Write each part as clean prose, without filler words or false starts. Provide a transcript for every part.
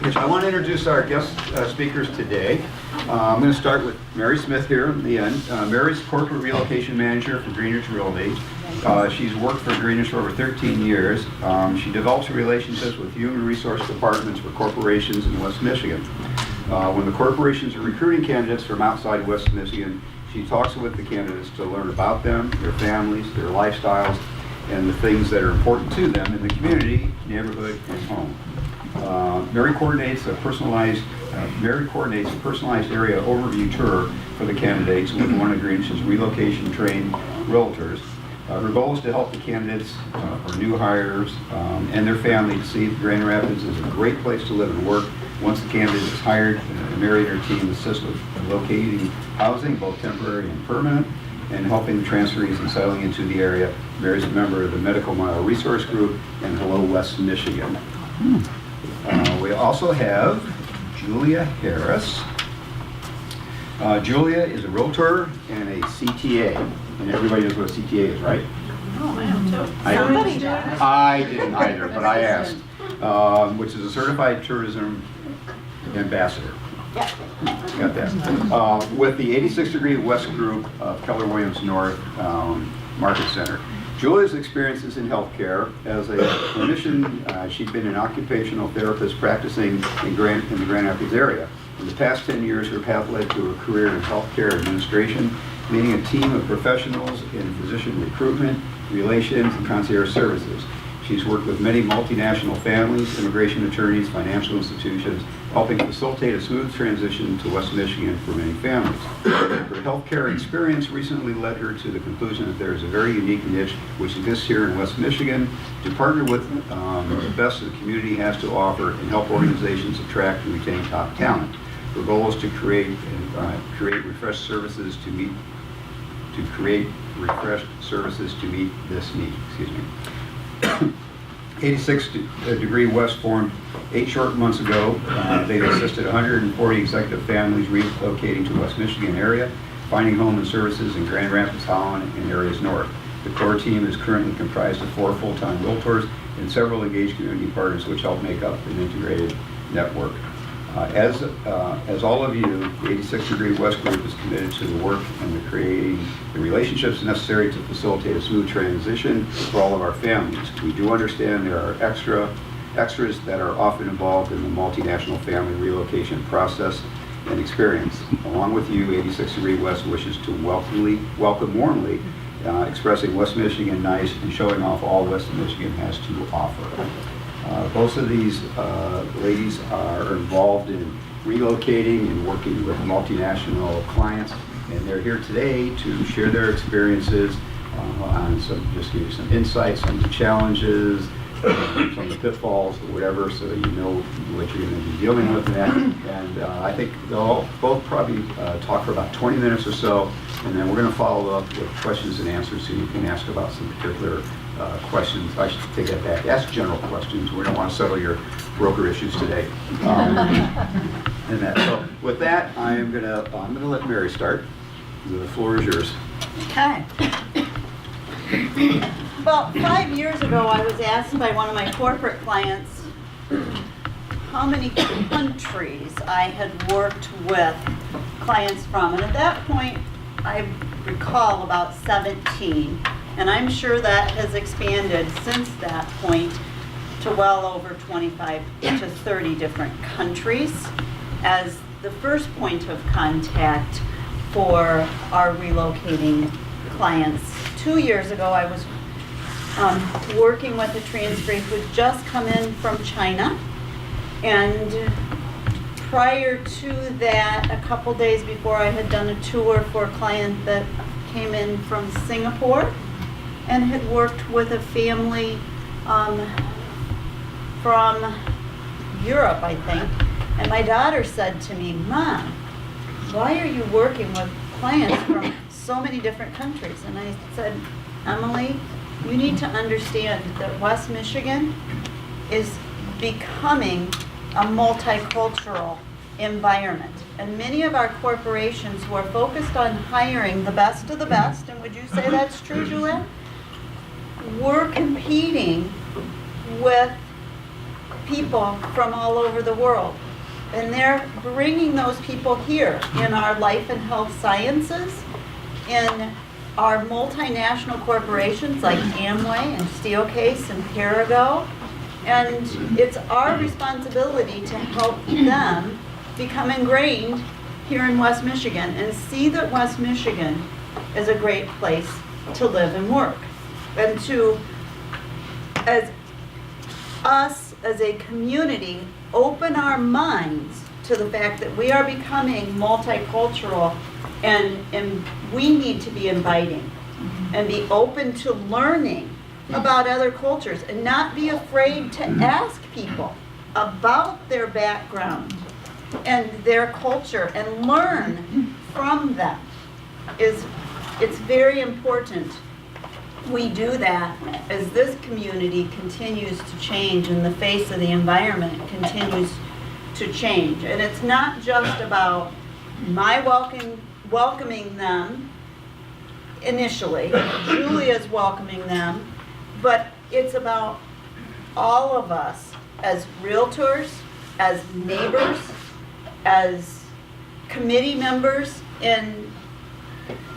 I want to introduce our guest speakers today. I'm going to start with Mary Smith here in the end. Mary's Corporate Relocation Manager for Greenwich Realty. She's worked for Greenwich for over 13 years. She develops relationships with human resource departments for corporations in West Michigan. When the corporations are recruiting candidates from outside West Michigan, she talks with the candidates to learn about them, their families, their lifestyles, and the things that are important to them in the community, neighborhood, and home. Mary coordinates a personalized area overview tour for the candidates with one of Greenwich's relocation trained realtors. Her goal is to help the candidates or new hires and their family to see Grand Rapids is a great place to live and work. Once the candidate is hired, Mary and her team assist with locating housing, both temporary and permanent, and helping the transferees in settling into the area. Mary's a member of the Medical Mile Resource Group and Hello West Michigan. We also have Julia Harris. Julia is a realtor and a CTA, and everybody knows what a CTA is, right? Oh, I have too. Somebody does. I didn't either, but I asked. Which is a certified tourism ambassador. Yeah. Got that. With the 86 Degree West Group of Keller Williams North Market Center. Julia's experiences in healthcare as a clinician, she'd been an occupational therapist practicing in the Grand Rapids area. In the past 10 years, her path led to a career in healthcare administration, leading a team of professionals in physician recruitment, relations, and concierge services. She's worked with many multinational families, immigration attorneys, financial institutions, helping facilitate a smooth transition to West Michigan for many families. Her healthcare experience recently led her to the conclusion that there is a very unique niche which exists here in West Michigan to partner with the best the community has to offer and help organizations attract and retain top talent. Her goal is to create refreshed services to meet this need. 86 Degree West formed 8 short months ago. They've assisted 140 executive families relocating to West Michigan area, finding home and services in Grand Rapids, Holland, and areas north. The core team is currently comprised of 4 full-time realtors and several engaged community partners which help make up an integrated network. As all of you, the 86 Degree West Group is committed to the work and to creating the relationships necessary to facilitate a smooth transition for all of our families. We do understand there are extras that are often involved in the multinational family relocation process and experience. Along with you, 86 Degree West wishes to welcome warmly, expressing West Michigan nice and showing off all West Michigan has to offer. Both of these ladies are involved in relocating and working with multinational clients, and they're here today to share their experiences on just give you some insights, some of the challenges, some of the pitfalls, or whatever, so that you know what you're going to be dealing with that. And I think they'll both probably talk for about 20 minutes or so, and then we're going to follow up with questions and answers so you can ask about some particular questions. I should take that back. Ask general questions. We don't want to settle your broker issues today. And that. So with that, I'm gonna let Mary start. The floor is yours. Okay. About 5 years ago, I was asked by one of my corporate clients how many countries I had worked with clients from, and at that point, I recall about 17. And I'm sure that has expanded since that point to well over 25 to 30 different countries as the first point of contact for our relocating clients. 2 years ago, I was working with a transfer who had just come in from China. And prior to that, a couple days before, I had done a tour for a client that came in from Singapore and had worked with a family from Europe, I think. And my daughter said to me, "Mom, why are you working with clients from so many different countries?" And I said, "Emily, you need to understand that West Michigan is becoming a multicultural environment. And many of our corporations who are focused on hiring the best of the best," and would you say that's true, Juliet? "We're competing with people from all over the world. And they're bringing those people here in our life and health sciences, in our multinational corporations like Amway and Steelcase and Perrigo. And it's our responsibility to help them become ingrained here in West Michigan and see that West Michigan is a great place to live and work. And to, as us as a community, open our minds to the fact that we are becoming multicultural, and we need to be inviting and be open to learning about other cultures and not be afraid to ask people about their background and their culture and learn from them. It's very important we do that as this community continues to change and the face of the environment continues to change. And it's not just about my welcoming them initially, Julia's welcoming them, but it's about all of us as realtors, as neighbors, as committee members in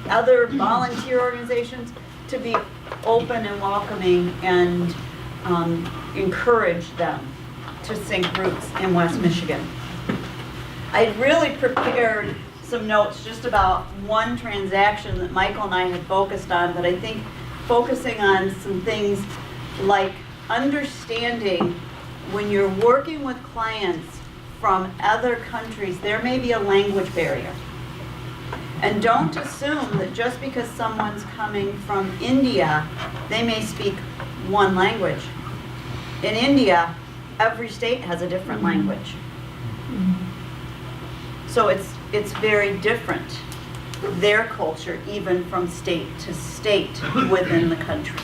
other volunteer organizations, to be open and welcoming and encourage them to sink roots in West Michigan. I'd really prepared some notes just about one transaction that Michael and I had focused on, but I think focusing on some things like understanding when you're working with clients from other countries, there may be a language barrier. And don't assume that just because someone's coming from India, they may speak one language. In India, every state has a different language. So it's very different, their culture, even from state to state within the country.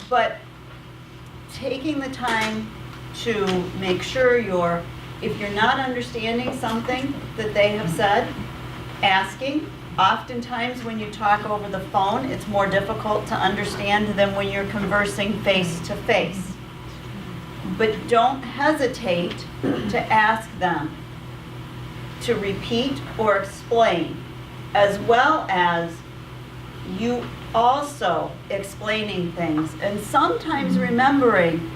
But taking the time to make sure if you're not understanding something that they have said, asking. Oftentimes when you talk over the phone, it's more difficult to understand than when you're conversing face to face. But don't hesitate to ask them to repeat or explain, as well as you also explaining things, and sometimes remembering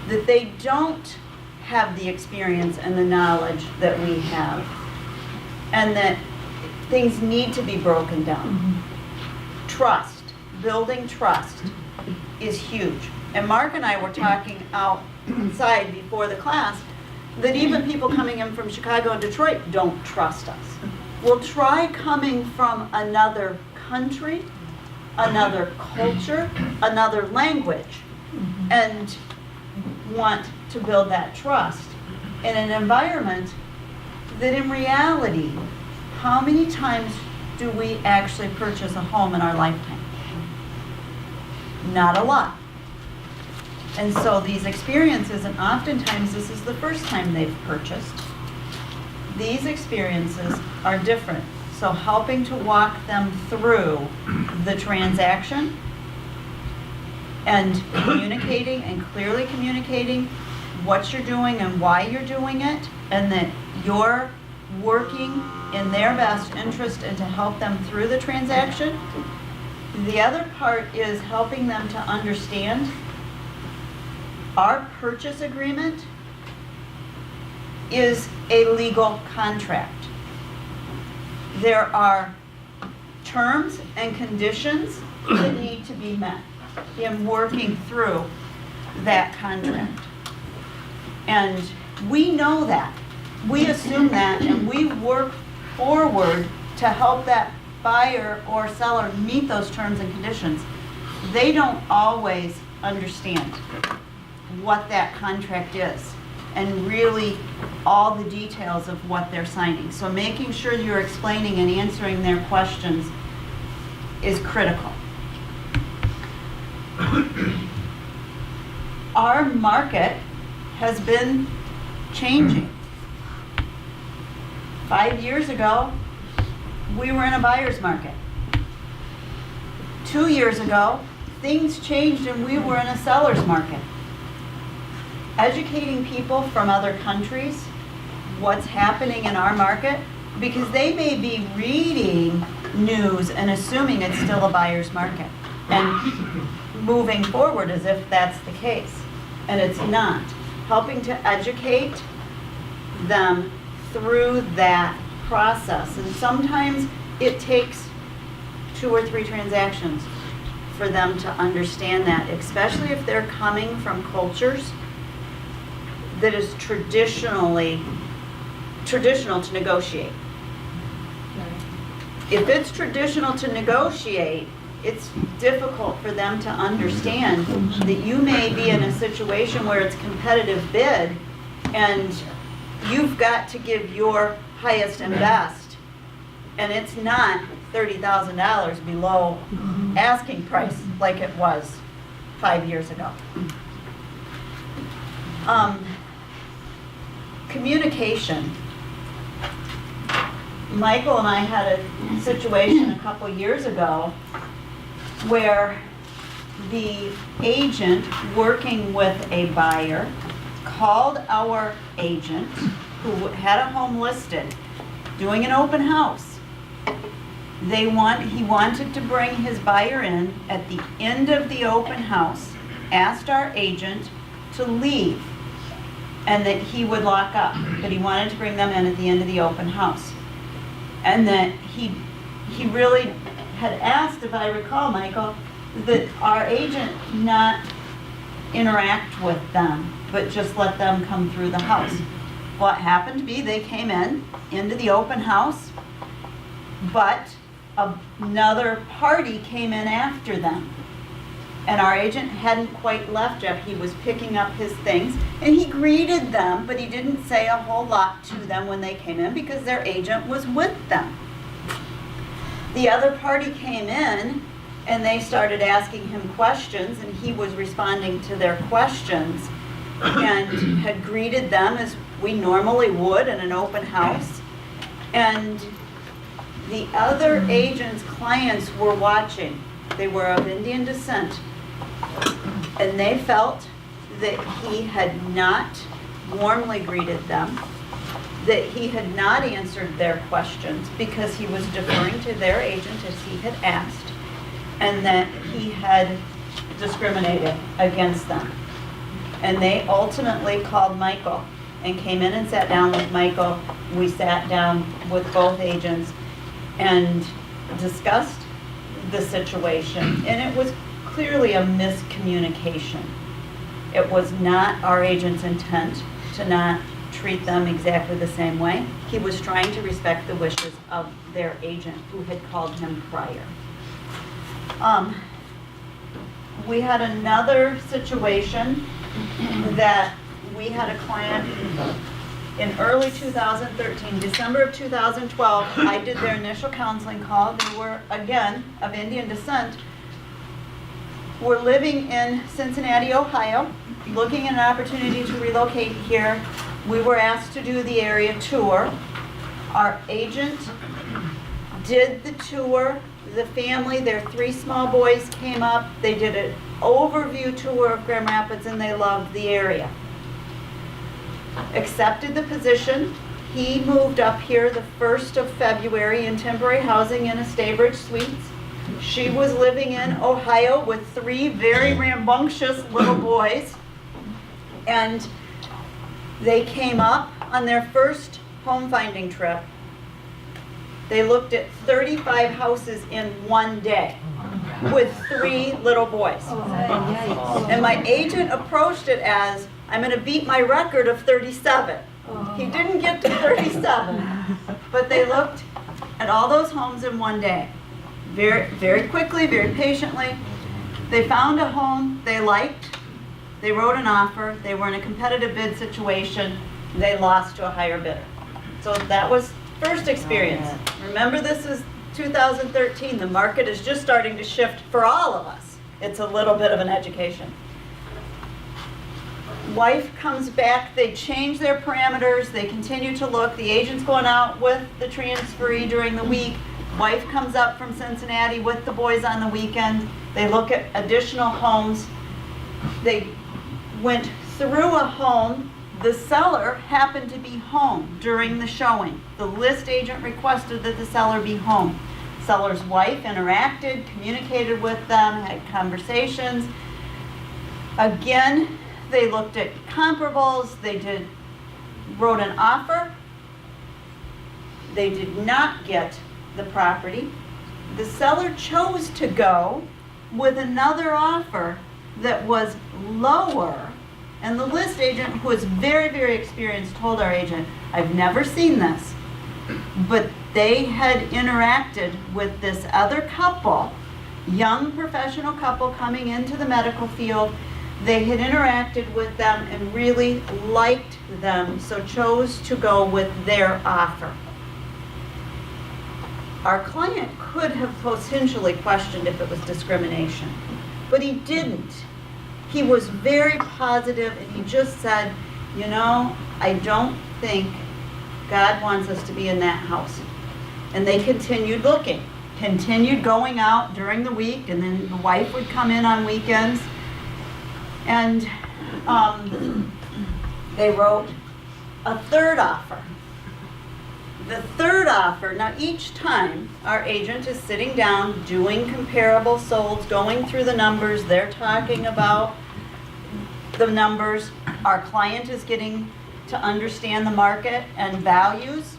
that they don't have the experience and the knowledge that we have, and that things need to be broken down. Trust, building trust is huge. And Mark and I were talking outside before the class that even people coming in from Chicago and Detroit don't trust us. Well, try coming from another country, another culture, another language, and want to build that trust in an environment that in reality, how many times do we actually purchase a home in our lifetime? Not a lot. And so these experiences, and oftentimes this is the first time they've purchased, these experiences are different. So helping to walk them through the transaction and communicating and clearly communicating what you're doing and why you're doing it, and that you're working in their best interest and to help them through the transaction. The other part is helping them to understand our purchase agreement is a legal contract. There are terms and conditions that need to be met in working through that contract. And we know that. We assume that, and we work forward to help that buyer or seller meet those terms and conditions. They don't always understand what that contract is and really all the details of what they're signing. So making sure you're explaining and answering their questions is critical. Our market has been changing. 5 years ago, we were in a buyer's market. 2 years ago, things changed and we were in a seller's market. educating people from other countries what's happening in our market, because they may be reading news and assuming it's still a buyer's market and moving forward as if that's the case, and it's not. Helping to educate them through that process, and sometimes it takes 2 or 3 transactions for them to understand that, especially if they're coming from cultures that is traditional to negotiate. If it's traditional to negotiate, it's difficult for them to understand that you may be in a situation where it's competitive bid and you've got to give your highest and best, and it's not $30,000 below asking price like it was 5 years ago. Communication. Michael and I had a situation a couple years ago where the agent working with a buyer called our agent who had a home listed, doing an open house. He wanted to bring his buyer in at the end of the open house, asked our agent to leave and that he would lock up, but he wanted to bring them in at the end of the open house. And that he really had asked, if I recall, Michael, that our agent not interact with them, but just let them come through the house. What happened to be, they came into the open house, but another party came in after them. And our agent hadn't quite left yet. He was picking up his things, and he greeted them, but he didn't say a whole lot to them when they came in because their agent was with them. The other party came in, and they started asking him questions, and he was responding to their questions and had greeted them as we normally would in an open house. And the other agent's clients were watching. They were of Indian descent, and they felt that he had not warmly greeted them, that he had not answered their questions because he was deferring to their agent as he had asked, and that he had discriminated against them. And they ultimately called Michael and came in and sat down with Michael. We sat down with both agents and discussed the situation, and it was clearly a miscommunication. It was not our agent's intent to not treat them exactly the same way. He was trying to respect the wishes of their agent who had called him prior. We had another situation that we had a client in early 2013, December of 2012, I did their initial counseling call. They were, again, of Indian descent, were living in Cincinnati, Ohio, looking at an opportunity to relocate here. We were asked to do the area tour. Our agent did the tour. The family, their 3 small boys came up. They did an overview tour of Grand Rapids, and they loved the area. Accepted the position. He moved up here the 1st of February in temporary housing in a Staybridge Suites. She was living in Ohio with 3 very rambunctious little boys. And they came up on their first home finding trip. They looked at 35 houses in one day with 3 little boys. And my agent approached it as, I'm going to beat my record of 37. He didn't get to 37, but they looked at all those homes in one day. Very, very quickly, very patiently. They found a home they liked. They wrote an offer. They were in a competitive bid situation. They lost to a higher bidder. So that was first experience. Remember, this is 2013. The market is just starting to shift for all of us. It's a little bit of an education. Wife comes back, they change their parameters, they continue to look. The agent's going out with the transferee during the week. Wife comes up from Cincinnati with the boys on the weekend. They look at additional homes. They went through a home. The seller happened to be home during the showing. The list agent requested that the seller be home. Seller's wife interacted, communicated with them, had conversations. Again, they looked at comparables, wrote an offer. They did not get the property. The seller chose to go with another offer that was lower. And the list agent, who was very, very experienced, told our agent, I've never seen this, but they had interacted with this other couple, young professional couple coming into the medical field. They had interacted with them and really liked them, so chose to go with their offer. Our client could have potentially questioned if it was discrimination, but he didn't. He was very positive, and he just said, you know, I don't think God wants us to be in that house. And they continued looking, continued going out during the week, and then the wife would come in on weekends. And they wrote a third offer. The third offer, now each time our agent is sitting down, doing comparable solds, going through the numbers, they're talking about the numbers, our client is getting to understand the market and values.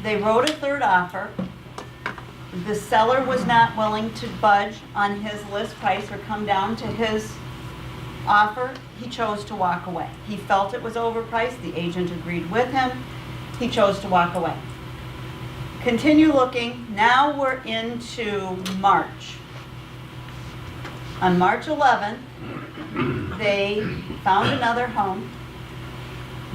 They wrote a third offer. The seller was not willing to budge on his list price or come down to his offer. He chose to walk away. He felt it was overpriced. The agent agreed with him. He chose to walk away. Continue looking. Now we're into March. On March 11th, they found another home.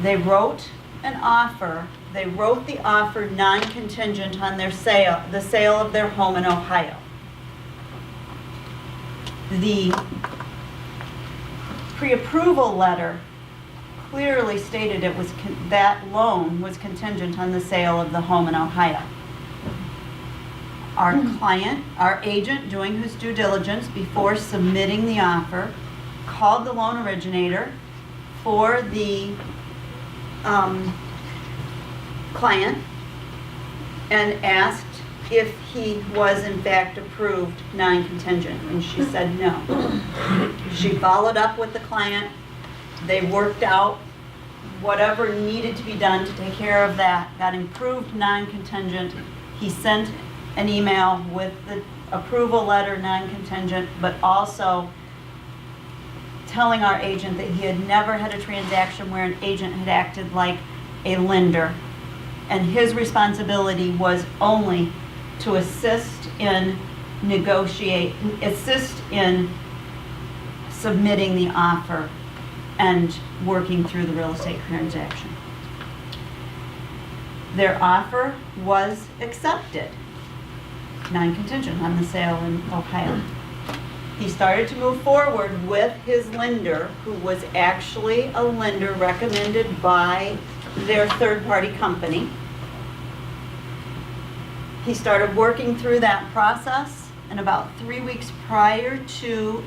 They wrote an offer. They wrote the offer non-contingent on their sale, the sale of their home in Ohio. The pre-approval letter clearly stated it was that loan was contingent on the sale of the home in Ohio. Our client, our agent, doing his due diligence before submitting the offer, called the loan originator for the client and asked if he was in fact approved non-contingent, and she said no. She followed up with the client. They worked out whatever needed to be done to take care of that, got approved non-contingent. He sent an email with the approval letter non-contingent, but also telling our agent that he had never had a transaction where an agent had acted like a lender, and his responsibility was only to assist in submitting the offer and working through the real estate transaction. Their offer was accepted, non-contingent on the sale in Ohio. He started to move forward with his lender, who was actually a lender recommended by their third-party company. He started working through that process, and about 3 weeks prior to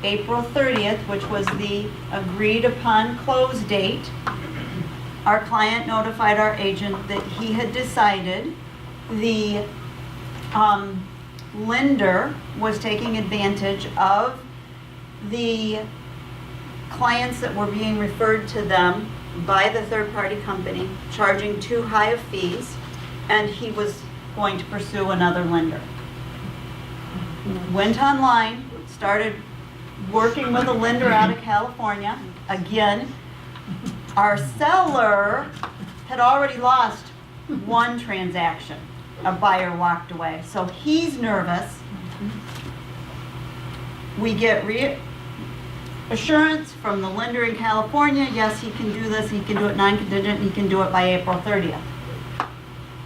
April 30th, which was the agreed upon close date, our client notified our agent that he had decided the lender was taking advantage of the clients that were being referred to them by the third-party company, charging too high of fees, and he was going to pursue another lender. Went online, started working with a lender out of California. Again, our seller had already lost one transaction. A buyer walked away. So he's nervous. We get reassurance from the lender in California, yes, he can do this, he can do it non-contingent, he can do it by April 30th.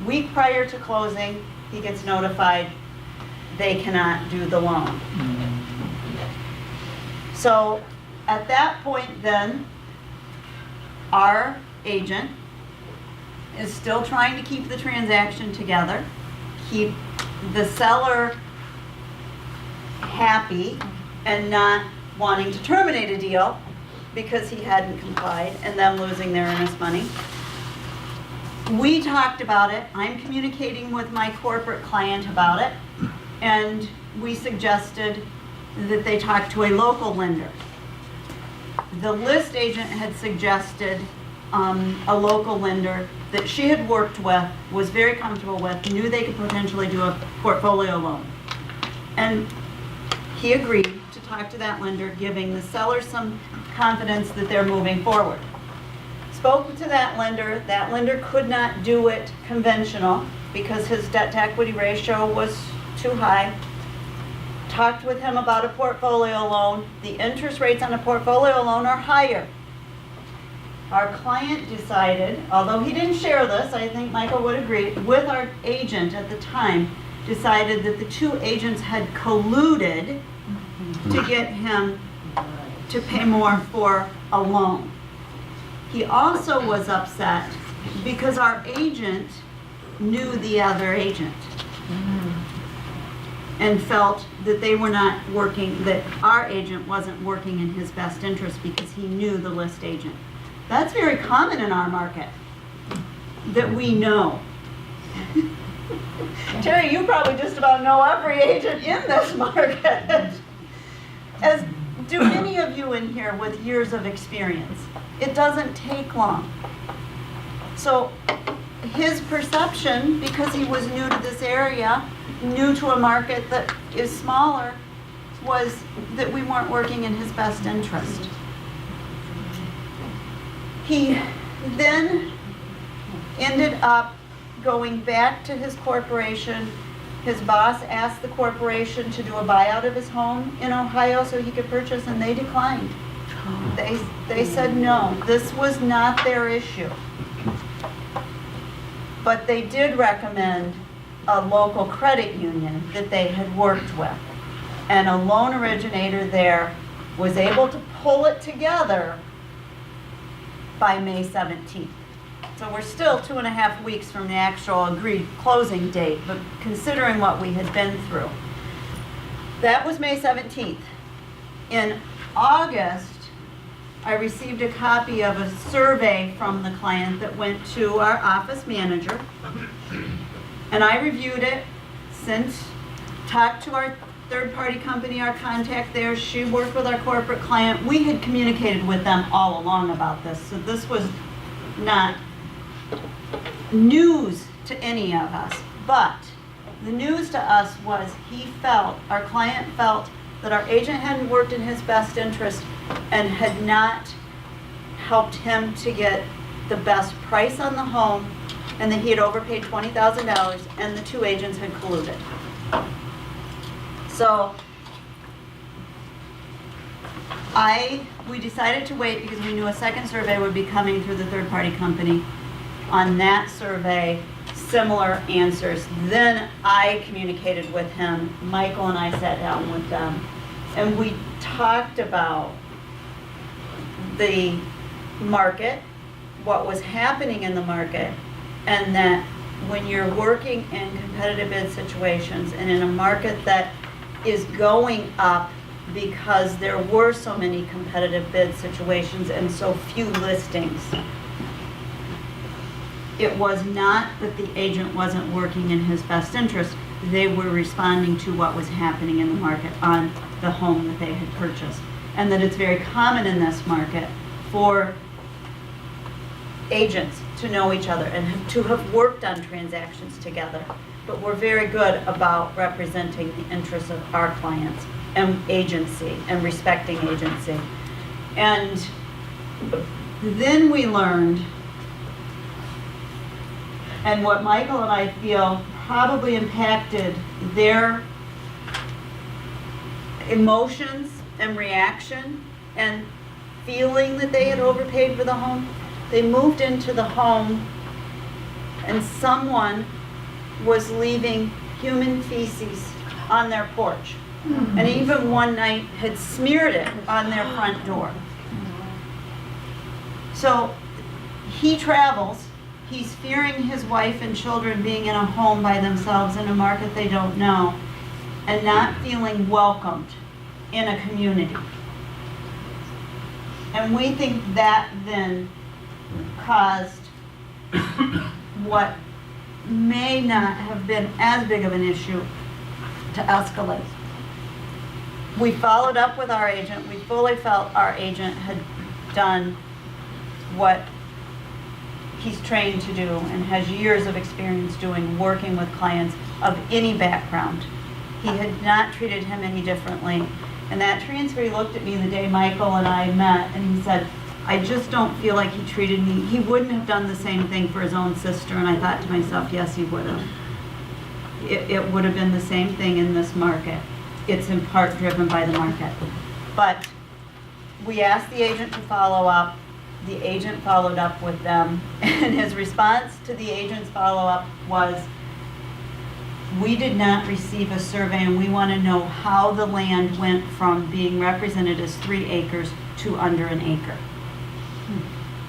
Week prior to closing, he gets notified they cannot do the loan. So at that point then, our agent is still trying to keep the transaction together, keep the seller happy and not wanting to terminate a deal, because he hadn't complied and them losing their earnest money. We talked about it. I'm communicating with my corporate client about it, and we suggested that they talk to a local lender. The list agent had suggested a local lender that she had worked with, was very comfortable with, knew they could potentially do a portfolio loan. And he agreed to talk to that lender, giving the seller some confidence that they're moving forward. Spoke to that lender could not do it conventional because his debt to equity ratio was too high. Talked with him about a portfolio loan. The interest rates on a portfolio loan are higher. Our client decided, although he didn't share this, I think Michael would agree, with our agent at the time, decided that the two agents had colluded to get him to pay more for a loan. He also was upset because our agent knew the other agent and felt that they were not working, that our agent wasn't working in his best interest because he knew the list agent. That's very common in our market, that we know. Terry, you probably just about know every agent in this market. As do any of you in here with years of experience. It doesn't take long. So his perception, because he was new to this area, new to a market that is smaller, was that we weren't working in his best interest. He then ended up going back to his corporation. His boss asked the corporation to do a buyout of his home in Ohio so he could purchase, and they declined. They said no, this was not their issue. But they did recommend a local credit union that they had worked with. And a loan originator there was able to pull it together by May 17th. So we're still 2.5 weeks from the actual agreed closing date, but considering what we had been through. That was May 17th. In August, I received a copy of a survey from the client that went to our office manager. And I reviewed it, talked to our third-party company, our contact there. She worked with our corporate client. We had communicated with them all along about this, so this was not news to any of us. But the news to us was our client felt that our agent hadn't worked in his best interest and had not helped him to get the best price on the home, and that he had overpaid $20,000 and the two agents had colluded. So we decided to wait because we knew a second survey would be coming through the third-party company. On that survey, similar answers. Then I communicated with him. Michael and I sat down with them, and we talked about the market, what was happening in the market, and that when you're working in competitive bid situations and in a market that is going up because there were so many competitive bid situations and so few listings, it was not that the agent wasn't working in his best interest. They were responding to what was happening in the market on the home that they had purchased. And that it's very common in this market for agents to know each other and to have worked on transactions together. But we're very good about representing the interests of our clients and agency and respecting agency. And then we learned, and what Michael and I feel probably impacted their emotions and reaction and feeling that they had overpaid for the home. They moved into the home and someone was leaving human feces on their porch. And even one night had smeared it on their front door. So he travels. He's fearing his wife and children being in a home by themselves in a market they don't know and not feeling welcomed in a community. And we think that then caused what may not have been as big of an issue to escalate. We followed up with our agent. We fully felt our agent had done what he's trained to do and has years of experience doing, working with clients of any background. He had not treated him any differently. And that transfer, he looked at me the day Michael and I met, and he said, I just don't feel like he treated me. He wouldn't have done the same thing for his own sister. And I thought to myself, yes, he would have. It would have been the same thing in this market. It's in part driven by the market. But we asked the agent to follow up. The agent followed up with them. And his response to the agent's follow-up was, we did not receive a survey and we want to know how the land went from being represented as 3 acres to under an acre.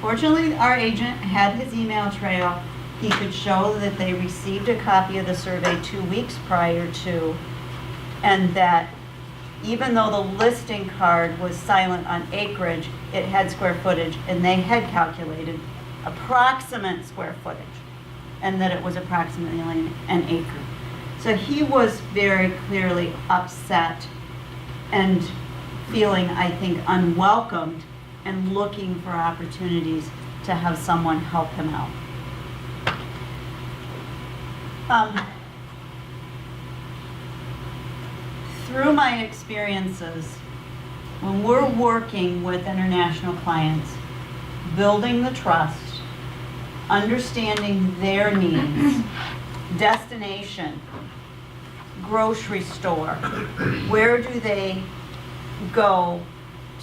Fortunately, our agent had his email trail. He could show that they received a copy of the survey 2 weeks prior to, and that even though the listing card was silent on acreage, it had square footage, and they had calculated approximate square footage, and that it was approximately an acre. So he was very clearly upset and feeling, I think, unwelcomed and looking for opportunities to have someone help him out. Through my experiences, when we're working with international clients, building the trust, understanding their needs, destination, grocery store, where do they go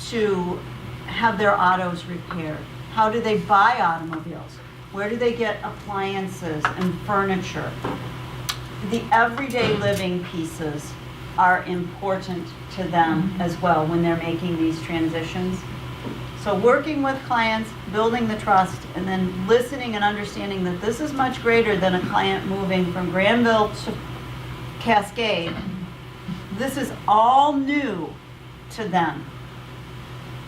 to have their autos repaired? How do they buy automobiles? Where do they get appliances and furniture? The everyday living pieces are important to them as well when they're making these transitions. So working with clients, building the trust, and then listening and understanding that this is much greater than a client moving from Granville to Cascade. This is all new to them.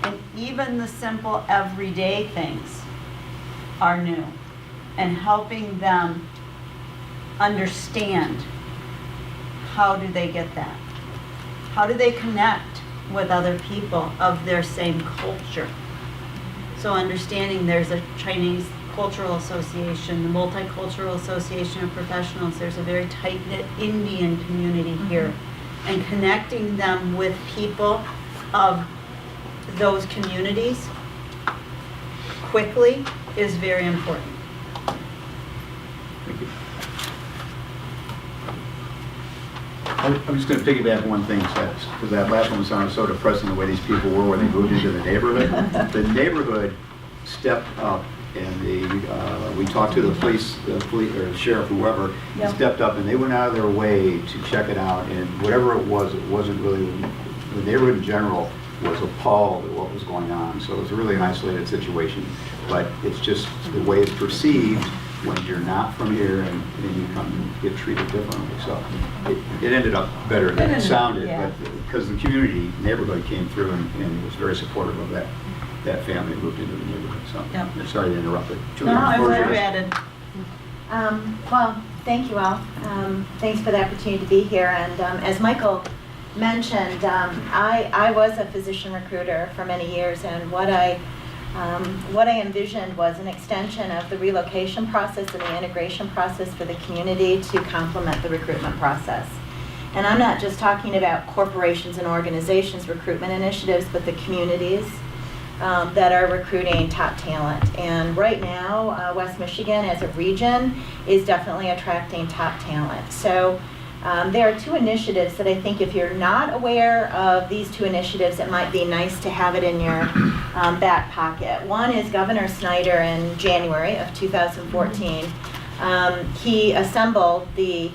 And even the simple everyday things are new. And helping them understand, how do they get that? How do they connect with other people of their same culture? So understanding there's a Chinese Cultural Association, the Multicultural Association of Professionals, there's a very tight-knit Indian community here. And connecting them with people of those communities quickly is very important. Thank you. I'm just going to piggyback one thing, because that last one sounded so depressing, the way these people were when they moved into the neighborhood. The neighborhood stepped up, and we talked to the police or the sheriff, whoever, Yep. stepped up, and they went out of their way to check it out. And whatever it wasn't really, the neighborhood in general was appalled at what was going on. So it was a really an isolated situation, but it's just the way it's perceived when you're not from here and you come and get treated differently. So it ended up better than it sounded, yeah. but because the neighborhood came through and was very supportive of that family moved into the neighborhood. So Yep. I'm sorry to interrupt it. No, I'm glad you added. Well, thank you all. Thanks for the opportunity to be here. And as Michael mentioned, I was a physician recruiter for many years, and what I envisioned was an extension of the relocation process and the integration process for the community to complement the recruitment process. And I'm not just talking about corporations and organizations recruitment initiatives, but the communities that are recruiting top talent. And right now, West Michigan as a region is definitely attracting top talent. So there are 2 initiatives that I think if you're not aware of these 2 initiatives, it might be nice to have it in your back pocket. One is Governor Snyder in January of 2014. He assembled the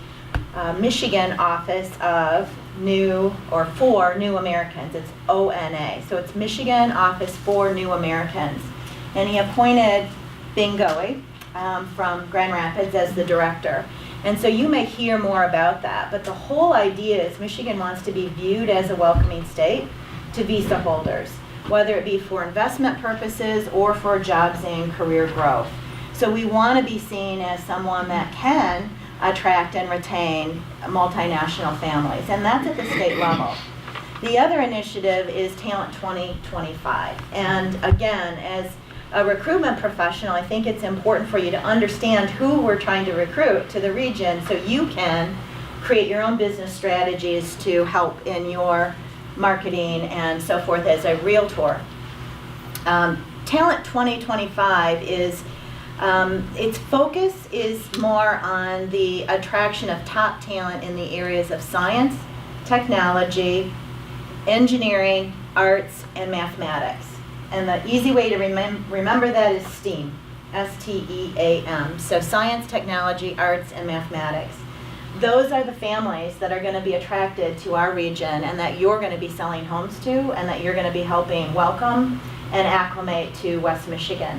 Michigan Office of for New Americans. It's ONA. So it's Michigan Office for New Americans. And he appointed Bing Goey from Grand Rapids as the director. And so you may hear more about that, but the whole idea is Michigan wants to be viewed as a welcoming state to visa holders. whether it be for investment purposes or for jobs and career growth. So we want to be seen as someone that can attract and retain multinational families, and that's at the state level. The other initiative is Talent 2025. And again, as a recruitment professional, I think it's important for you to understand who we're trying to recruit to the region so you can create your own business strategies to help in your marketing and so forth as a realtor. Talent 2025 is, its focus is more on the attraction of top talent in the areas of science, technology, engineering, arts, and mathematics. And the easy way to remember that is STEAM, S-T-E-A-M. So science, technology, arts, and mathematics. Those are the families that are going to be attracted to our region and that you're going to be selling homes to and that you're going to be helping welcome and acclimate to West Michigan.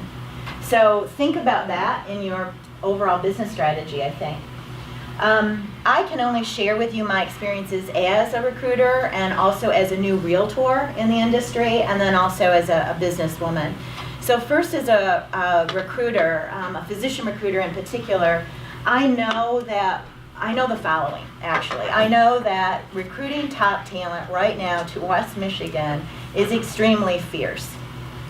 So think about that in your overall business strategy, I think. I can only share with you my experiences as a recruiter and also as a new realtor in the industry, and then also as a businesswoman. So first, as a recruiter, a physician recruiter in particular, I know the following, actually. I know that recruiting top talent right now to West Michigan is extremely fierce.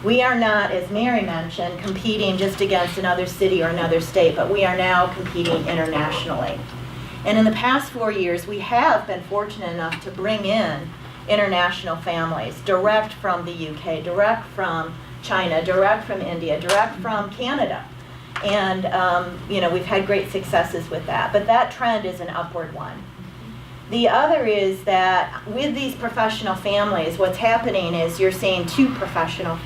We are not, as Mary mentioned, competing just against another city or another state, but we are now competing internationally. And in the past 4 years, we have been fortunate enough to bring in international families, direct from the UK, direct from China, direct from India, direct from Canada. And we've had great successes with that, but that trend is an upward one. The other is that with these professional families, what's happening is you're seeing two professionals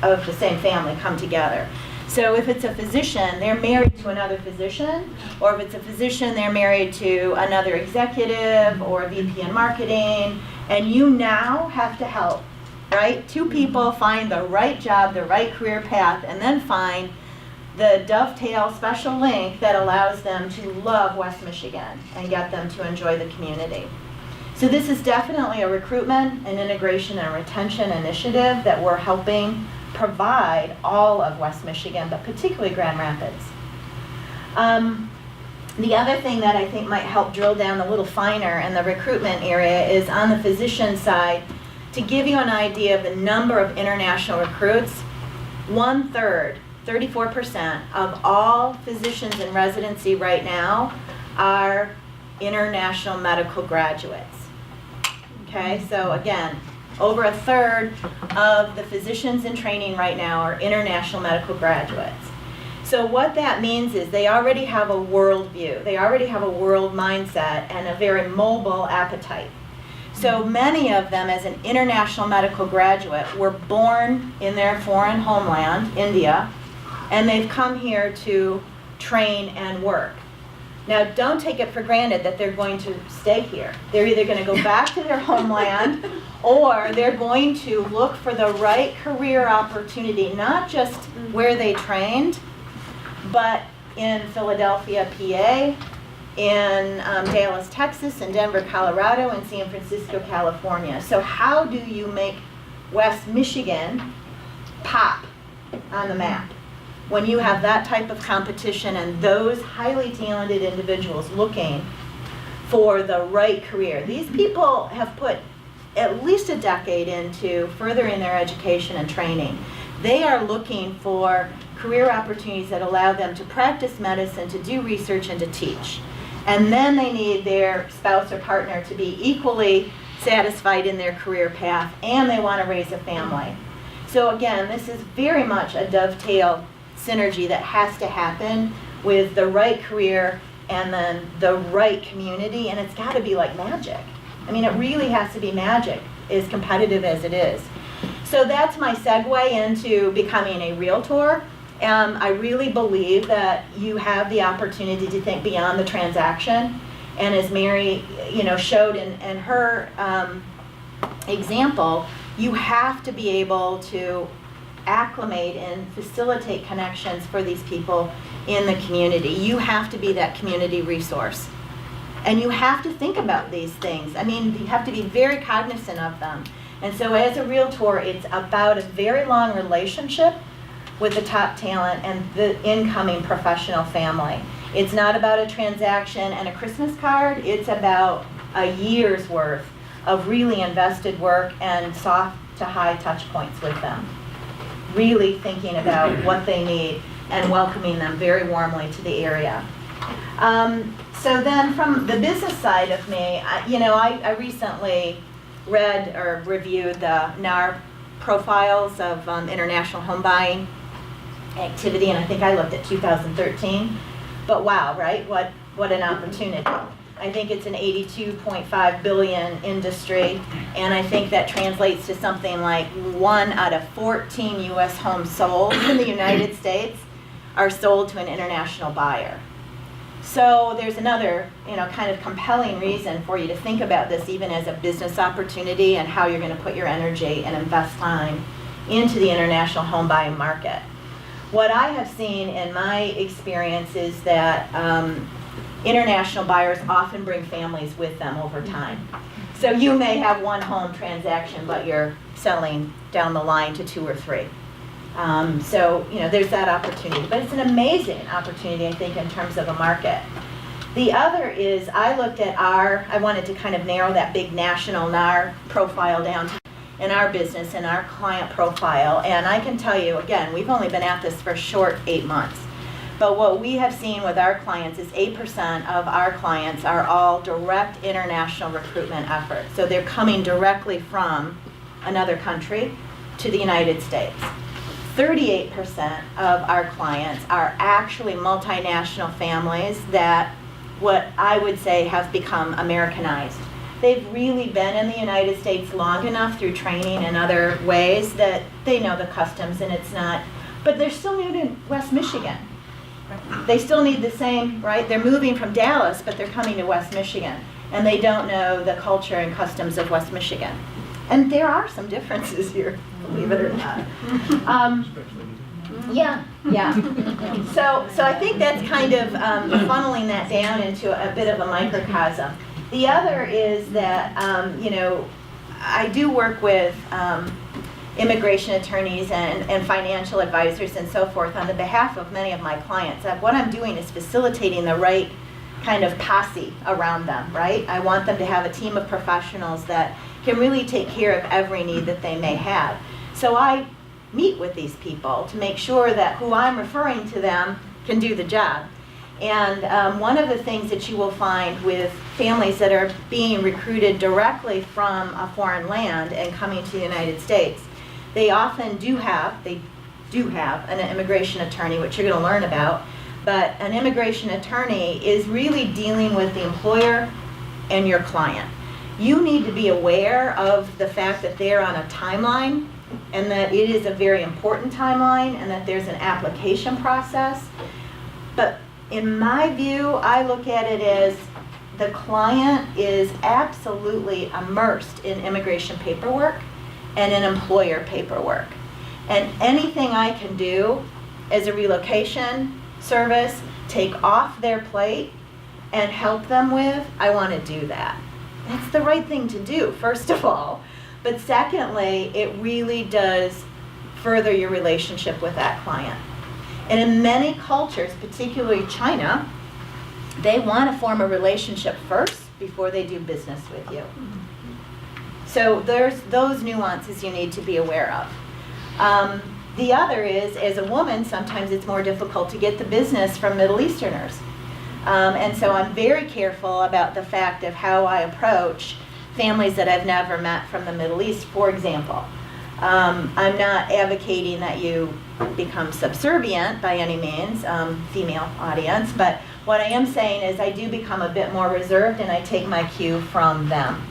of the same family come together. So if it's a physician, they're married to another physician, or if it's a physician, they're married to another executive or a VP in marketing, and you now have to help, right? Two people find the right job, the right career path, and then find the dovetail special link that allows them to love West Michigan and get them to enjoy the community. So this is definitely a recruitment, an integration, and retention initiative that we're helping provide all of West Michigan, but particularly Grand Rapids. The other thing that I think might help drill down a little finer in the recruitment area is on the physician side. To give you an idea of the number of international recruits, 1/3, 34% of all physicians in residency right now are international medical graduates. Okay, so again, over 1/3 of the physicians in training right now are international medical graduates. So what that means is they already have a world view, they already have a world mindset and a very mobile appetite. So many of them, as an international medical graduate, were born in their foreign homeland, India, and they've come here to train and work. Now, don't take it for granted that they're going to stay here. They're either going to go back to their homeland or they're going to look for the right career opportunity, not just where they trained, but in Philadelphia, PA, in Dallas, Texas, in Denver, Colorado, and San Francisco, California. So how do you make West Michigan pop on the map when you have that type of competition and those highly talented individuals looking for the right career? These people have put at least a decade into furthering their education and training. They are looking for career opportunities that allow them to practice medicine, to do research, and to teach. And then they need their spouse or partner to be equally satisfied in their career path, and they want to raise a family. So again, this is very much a dovetail synergy that has to happen with the right career and then the right community, and it's got to be like magic. I mean, it really has to be magic, as competitive as it is. So that's my segue into becoming a realtor. I really believe that you have the opportunity to think beyond the transaction, and as Mary, showed in her example, you have to be able to acclimate and facilitate connections for these people in the community. You have to be that community resource. And you have to think about these things. I mean, you have to be very cognizant of them. And so as a realtor, it's about a very long relationship with the top talent and the incoming professional family. It's not about a transaction and a Christmas card. It's about a year's worth of really invested work and soft to high touch points with them. Really thinking about what they need and welcoming them very warmly to the area. So then from the business side of me, I recently read or reviewed the NAR profiles of international home buying activity, and I think I looked at 2013. But wow, right? What an opportunity. I think it's an $82.5 billion industry, and I think that translates to something like 1 out of 14 U.S. homes sold in the United States are sold to an international buyer. So there's another, kind of compelling reason for you to think about this even as a business opportunity and how you're going to put your energy and invest time into the international home buying market. What I have seen in my experience is that international buyers often bring families with them over time. So you may have one home transaction, but you're selling down the line to 2 or 3. So there's that opportunity. But it's an amazing opportunity, I think, in terms of a market. The other is I looked at I wanted to kind of narrow that big national NAR profile down to in our business and our client profile. And I can tell you, again, we've only been at this for a short 8 months. But what we have seen with our clients is 8% of our clients are all direct international recruitment efforts. So they're coming directly from another country to the United States. 38% of our clients are actually multinational families that what I would say have become Americanized. They've really been in the United States long enough through training and other ways that they know the customs and it's not, but they're still new to West Michigan. They still need the same, right? They're moving from Dallas, but they're coming to West Michigan, and they don't know the culture and customs of West Michigan. And there are some differences here, believe it or not. Yeah. So I think that's kind of funneling that down into a bit of a microcosm. The other is that, I do work with immigration attorneys and financial advisors and so forth on the behalf of many of my clients. What I'm doing is facilitating the right kind of posse around them, right? I want them to have a team of professionals that can really take care of every need that they may have. So I meet with these people to make sure that who I'm referring to them can do the job. And one of the things that you will find with families that are being recruited directly from a foreign land and coming to the United States, they often do have an immigration attorney, which you're going to learn about, but an immigration attorney is really dealing with the employer and your client. You need to be aware of the fact that they're on a timeline and that it is a very important timeline and that there's an application process. But in my view, I look at it as the client is absolutely immersed in immigration paperwork and in employer paperwork. And anything I can do as a relocation service, take off their plate and help them with, I want to do that. That's the right thing to do, first of all. But secondly, it really does further your relationship with that client. And in many cultures, particularly China, they want to form a relationship first before they do business with you. So there's those nuances you need to be aware of. The other is, as a woman, sometimes it's more difficult to get the business from Middle Easterners. And so I'm very careful about the fact of how I approach families that I've never met from the Middle East, for example. I'm not advocating that you become subservient by any means, female audience, but what I am saying is I do become a bit more reserved and I take my cue from them.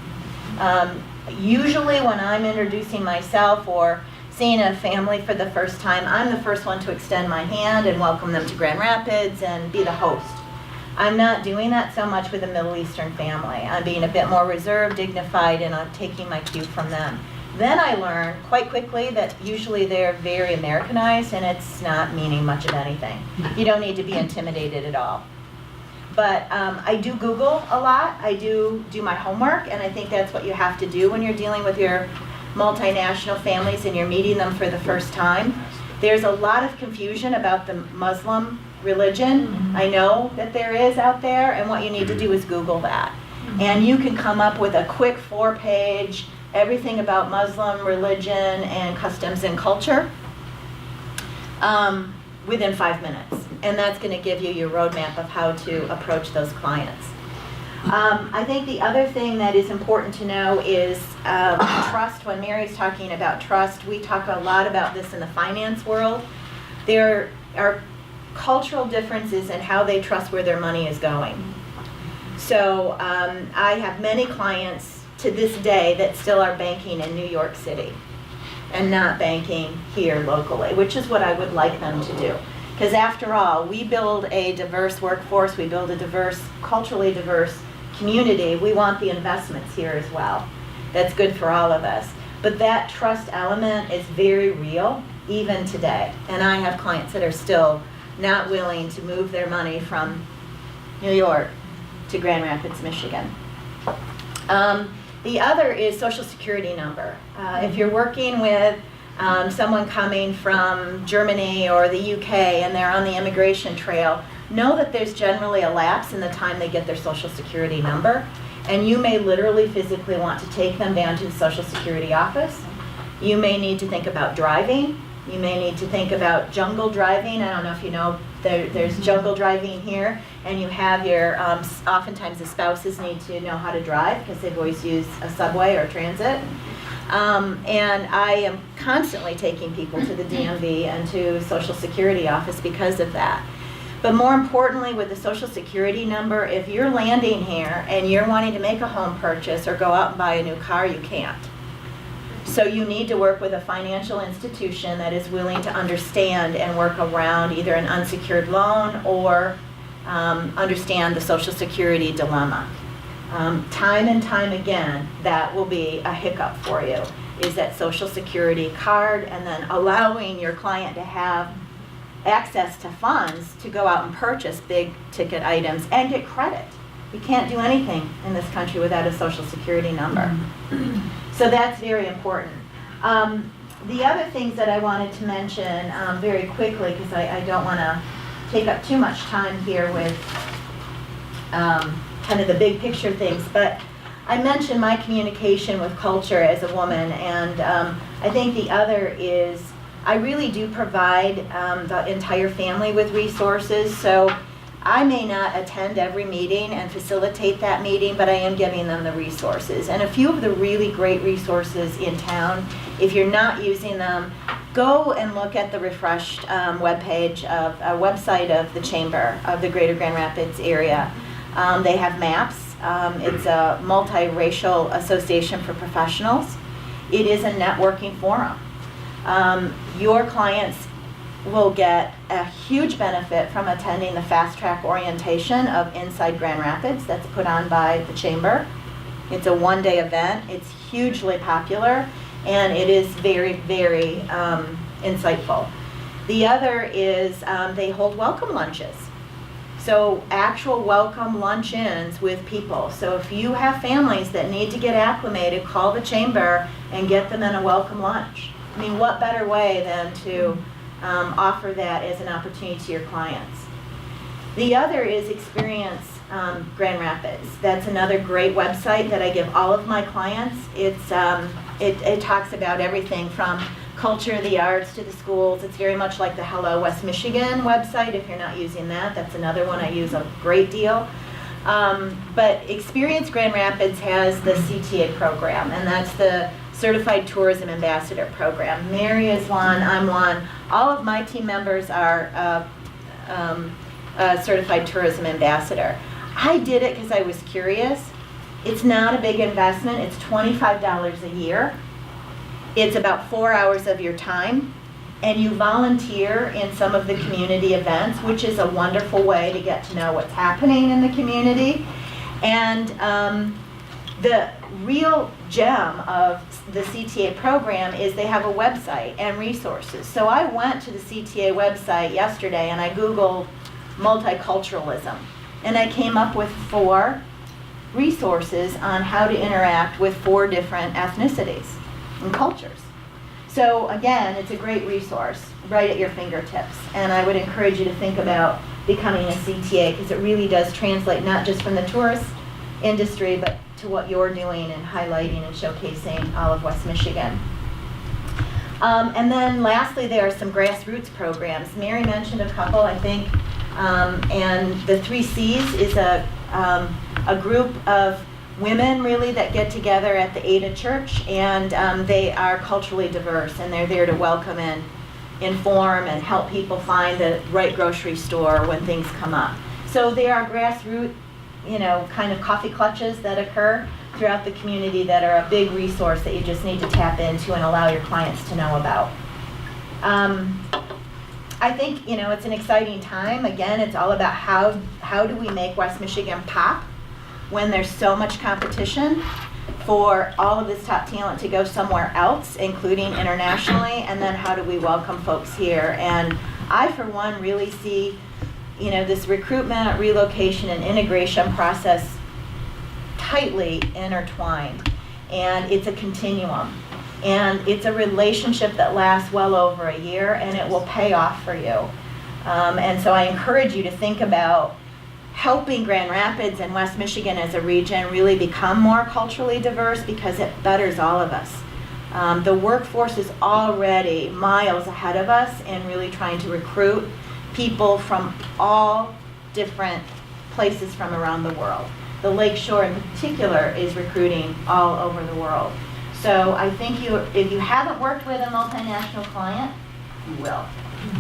Usually when I'm introducing myself or seeing a family for the first time, I'm the first one to extend my hand and welcome them to Grand Rapids and be the host. I'm not doing that so much with a Middle Eastern family. I'm being a bit more reserved, dignified, and I'm taking my cue from them. Then I learn quite quickly that usually they're very Americanized and it's not meaning much of anything. You don't need to be intimidated at all. But I do Google a lot. I do my homework, and I think that's what you have to do when you're dealing with your multinational families and you're meeting them for the first time, there's a lot of confusion about the Muslim religion. I know that there is out there, and what you need to do is Google that. And you can come up with a quick 4-page, everything about Muslim religion and customs and culture within 5 minutes. And that's going to give you your roadmap of how to approach those clients. I think the other thing that is important to know is trust. When Mary's talking about trust, we talk a lot about this in the finance world. There are cultural differences in how they trust where their money is going. So I have many clients to this day that still are banking in New York City and not banking here locally, which is what I would like them to do. Because after all, we build a diverse workforce, we build a diverse, culturally diverse community. We want the investments here as well. That's good for all of us. But that trust element is very real, even today. And I have clients that are still not willing to move their money from New York to Grand Rapids, Michigan. The other is Social Security number. If you're working with someone coming from Germany or the UK and they're on the immigration trail, know that there's generally a lapse in the time they get their Social Security number, and you may literally physically want to take them down to the Social Security office. You may need to think about driving. You may need to think about jungle driving. I don't know if you know, there's jungle driving here, and you have your, oftentimes the spouses need to know how to drive because they've always used a subway or transit. And I am constantly taking people to the DMV and to Social Security office because of that. But more importantly, with the Social Security number, if you're landing here and you're wanting to make a home purchase or go out and buy a new car, you can't. So you need to work with a financial institution that is willing to understand and work around either an unsecured loan or understand the Social Security dilemma. Time and time again, that will be a hiccup for you, is that Social Security card, and then allowing your client to have access to funds to go out and purchase big ticket items and get credit. You can't do anything in this country without a Social Security number. So that's very important. The other things that I wanted to mention very quickly, because I don't want to take up too much time here with kind of the big picture things, but I mentioned my communication with culture as a woman, and I think the other is I really do provide the entire family with resources. So I may not attend every meeting and facilitate that meeting, but I am giving them the resources. And a few of the really great resources in town, if you're not using them, go and look at the refreshed website of the Chamber of the Greater Grand Rapids area. They have maps. It's a multiracial association for professionals. It is a networking forum. Your clients will get a huge benefit from attending the fast track orientation of Inside Grand Rapids that's put on by the Chamber. It's a one-day event. It's hugely popular, and it is very, very insightful. The other is they hold welcome lunches. So actual welcome luncheons with people. So if you have families that need to get acclimated, call the Chamber and get them in a welcome lunch. I mean, what better way than to offer that as an opportunity to your clients. The other is Experience Grand Rapids. That's another great website that I give all of my clients. It talks about everything from culture, the arts, to the schools. It's very much like the Hello West Michigan website. If you're not using that, that's another one I use a great deal. But Experience Grand Rapids has the CTA program, and that's the Certified Tourism Ambassador program. Mary is one, I'm one. All of my team members are a Certified Tourism Ambassador. I did it because I was curious. It's not a big investment. It's $25 a year. It's about 4 hours of your time, and you volunteer in some of the community events, which is a wonderful way to get to know what's happening in the community. And the real gem of the CTA program is they have a website and resources. So I went to the CTA website yesterday and I Googled multiculturalism, and I came up with 4 resources on how to interact with 4 different ethnicities. and cultures. So again, it's a great resource right at your fingertips. And I would encourage you to think about becoming a CTA, because it really does translate not just from the tourist industry, but to what you're doing and highlighting and showcasing all of West Michigan. And then lastly, there are some grassroots programs. Mary mentioned a couple, I think, and the 3 C's is a group of women really that get together at the Ada Church, and they are culturally diverse, and they're there to welcome and inform and help people find the right grocery store when things come up. So there are grassroots, kind of coffee clutches that occur throughout the community that are a big resource that you just need to tap into and allow your clients to know about. I think, it's an exciting time. Again, it's all about how do we make West Michigan pop when there's so much competition for all of this top talent to go somewhere else, including internationally, and then how do we welcome folks here? And I, for one, really see, this recruitment, relocation, and integration process tightly intertwined, and it's a continuum, and it's a relationship that lasts well over a year, and it will pay off for you. And so I encourage you to think about helping Grand Rapids and West Michigan as a region really become more culturally diverse, because it betters all of us. The workforce is already miles ahead of us in really trying to recruit people from all different places from around the world. The Lakeshore in particular is recruiting all over the world. So I think if you haven't worked with a multinational client, you will.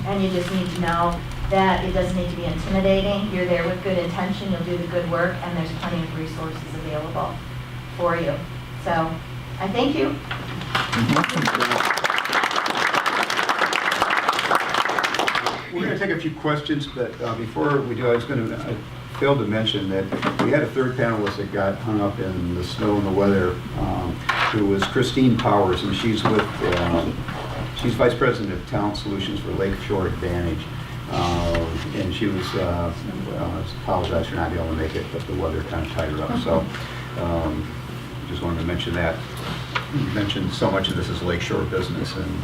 And you just need to know that it doesn't need to be intimidating. You're there with good intention, you'll do the good work, and there's plenty of resources available for you. So I thank you. We're going to take a few questions, but before we do, I failed to mention that we had a third panelist that got hung up in the snow and the weather, who was Christine Powers, and she's she's Vice President of Talent Solutions for Lakeshore Advantage. And she was, apologize for not being able to make it, but the weather kind of tied her up. So just wanted to mention that. You mentioned so much of this is Lakeshore business, and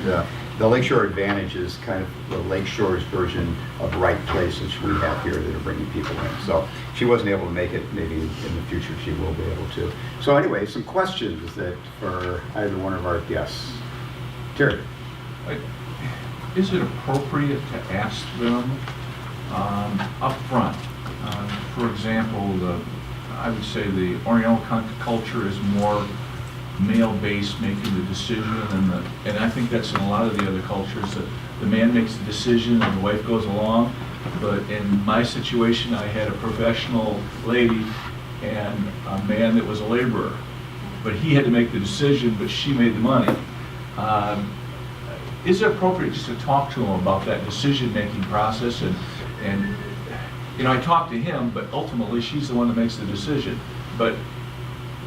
the Lakeshore Advantage is kind of the Lakeshore's version of Right Place, which we have here that are bringing people in. So she wasn't able to make it. Maybe in the future she will be able to. So anyway, some questions that for either one of our guests. Terry. Is it appropriate to ask them up front? For example, I would say the Oriental culture is more male-based, making the decision, and I think that's in a lot of the other cultures, that the man makes the decision and the wife goes along. But in my situation, I had a professional lady and a man that was a laborer. But he had to make the decision, but she made the money. Is it appropriate just to talk to him about that decision-making process? And I talk to him, but ultimately she's the one that makes the decision. But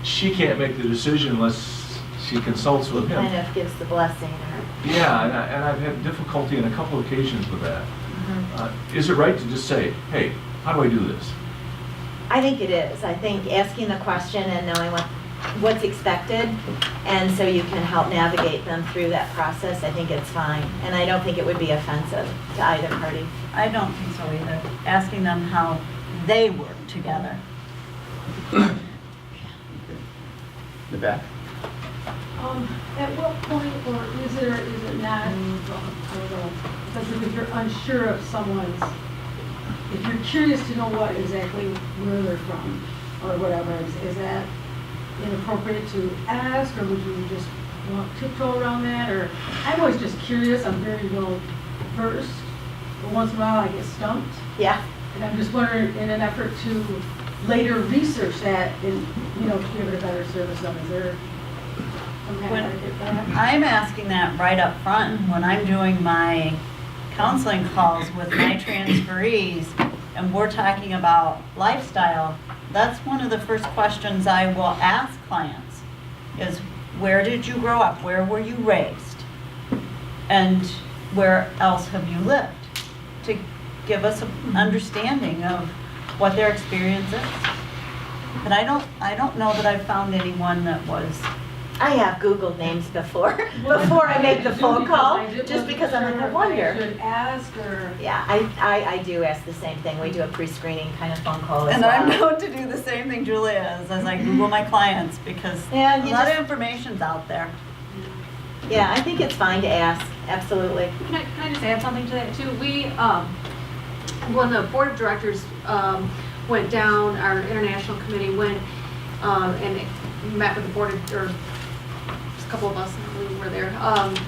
she can't make the decision unless she consults with him. Kind of gives the blessing. Or... Yeah, and I've had difficulty on a couple of occasions with that. Mm-hmm. Is it right to just say, hey, how do I do this? I think it is. I think asking the question and knowing what's expected, and so you can help navigate them through that process, I think it's fine. And I don't think it would be offensive to either party. I don't think so either. Asking them how they work together. The back. At what point, or is it or is it not, I don't know, because if you're unsure of someone's, if you're curious to know what exactly where they're from or whatever, is that inappropriate to ask, or would you just want to tiptoe around that? Or I'm always just curious, I'm very well versed, but once in a while I get stumped. Yeah. And I'm just wondering, in an effort to later research that and, to give it a better service, is there some kind of etiquette for that? I'm asking that right up front when I'm doing my counseling calls with my transferees and we're talking about lifestyle. That's one of the first questions I will ask clients is, where did you grow up? Where were you raised? And where else have you lived? To give us an understanding of what their experience is. But I don't know that I've found anyone that was I have Googled names before I make the phone call, just because I'm like, I wonder. Should ask or. Yeah, I do ask the same thing. We do a pre-screening kind of phone call as And well. I'm known to do the same thing Julia is, as I Google my clients, because Yeah, a you lot of just- information's out there. Yeah, I think it's fine to ask, absolutely. Can I just add something to that too? We, when the board of directors went down, our international committee went and met with the board of, or just a couple of us, I believe were there,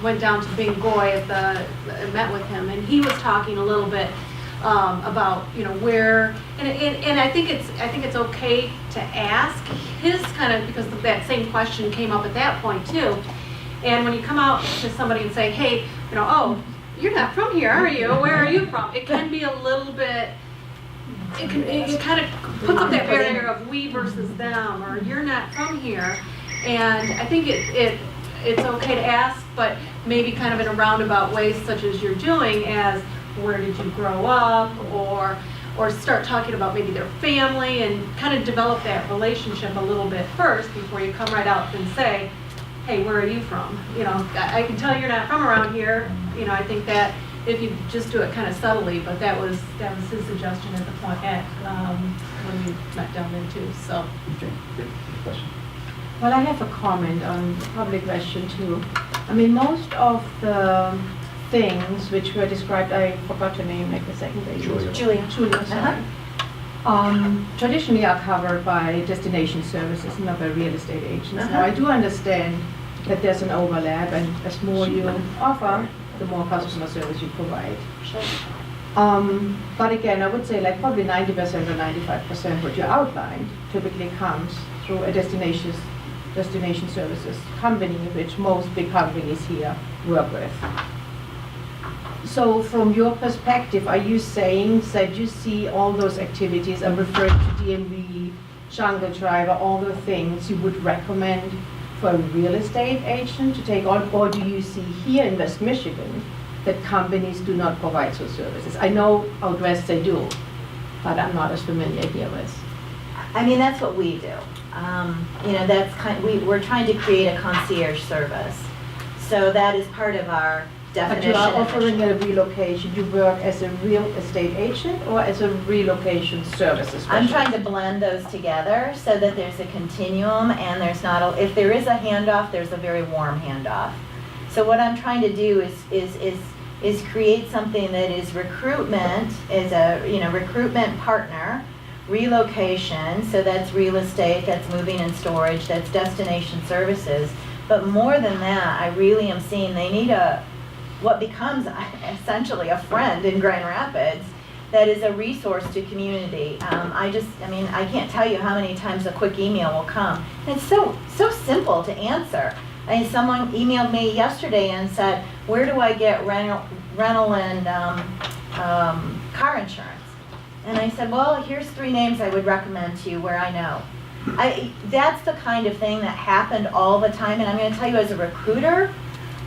went down to Bingoy and met with him, and he was talking a little bit about, you know, where, and I think it's okay to ask his kind of, because that same question came up at that point too. And when you come out to somebody and say, hey, you know, oh, you're not from here, are you? Where are you from? It can be a little bit, it kind of puts up that barrier of we versus them, or you're not from here. And I think it's okay to ask, but maybe kind of in a roundabout way, such as you're doing, as where did you grow up, or start talking about maybe their family and kind of develop that relationship a little bit first before you come right out and say, hey, where are you from? You know, I can tell you're not from around here. You know, I think that if you just do it kind of subtly, but that was his suggestion at the point when we met down there too. So. Okay, good question. Well, I have a comment on the public question too. I mean, most of the things which were described, I forgot your name like a second ago. Julia. Julia, sorry. Traditionally are covered by destination services, not by real estate agents. Now, I do understand that there's an overlap, and as more you offer, the more customer service you provide. Sure. But again, I would say like probably 90% or 95% what you outlined typically comes through a destination services company, which most big companies here work with. So from your perspective, are you saying that you see all those activities, I'm referring to DMV, Jungle Driver, all the things you would recommend for a real estate agent to take on? Or do you see here in West Michigan that companies do not provide those services? I know out west they do, but I'm not as familiar here with. I mean, that's what we do. You know, that's we're trying to create a concierge service. So that is part of our But definition. you are offering a relocation, you work as a real estate agent or as a relocation services specialist? I'm trying to blend those together so that there's a continuum and there's not if there is a handoff, there's a very warm handoff. So what I'm trying to do is create something that is recruitment, is a recruitment partner, relocation, so that's real estate, that's moving and storage, that's destination services. But more than that, I really am seeing they need what becomes essentially a friend in Grand Rapids that is a resource to community. I can't tell you how many times a quick email will come. And it's so simple to answer. I mean, someone emailed me yesterday and said, where do I get rental and car insurance? And I said, well, here's 3 names I would recommend to you where I know. That's the kind of thing that happened all the time. And I'm going to tell you, as a recruiter,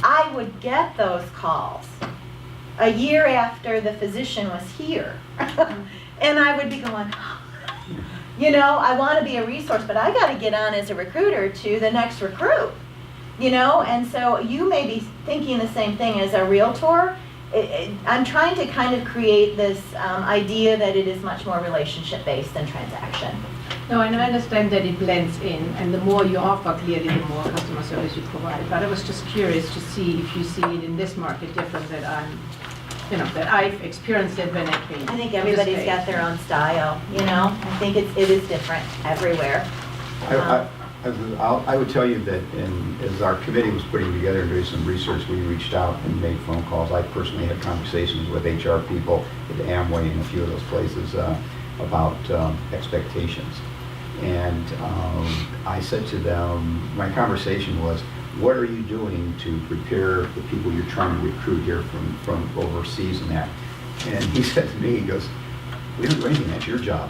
I would get those calls a year after the physician was here. And I would be going, you know, I want to be a resource, but I got to get on as a recruiter to the next recruit. You know, and so you may be thinking the same thing as a realtor. I'm trying to kind of create this idea that it is much more relationship-based than transaction. No, and I understand that it blends in, and the more you offer, clearly, the more customer service you provide. But I was just curious to see if you see it in this market different that I've experienced it when I came. I think to the everybody's States. got their own style, you know? I think it is different everywhere. I would tell you that as our committee was putting together and doing some research, we reached out and made phone calls. I personally had conversations with HR people at Amway and a few of those places about expectations. And I said to them, my conversation was, what are you doing to prepare the people you're trying to recruit here from overseas and that? And he said to me, he goes, we don't do anything, that's your job.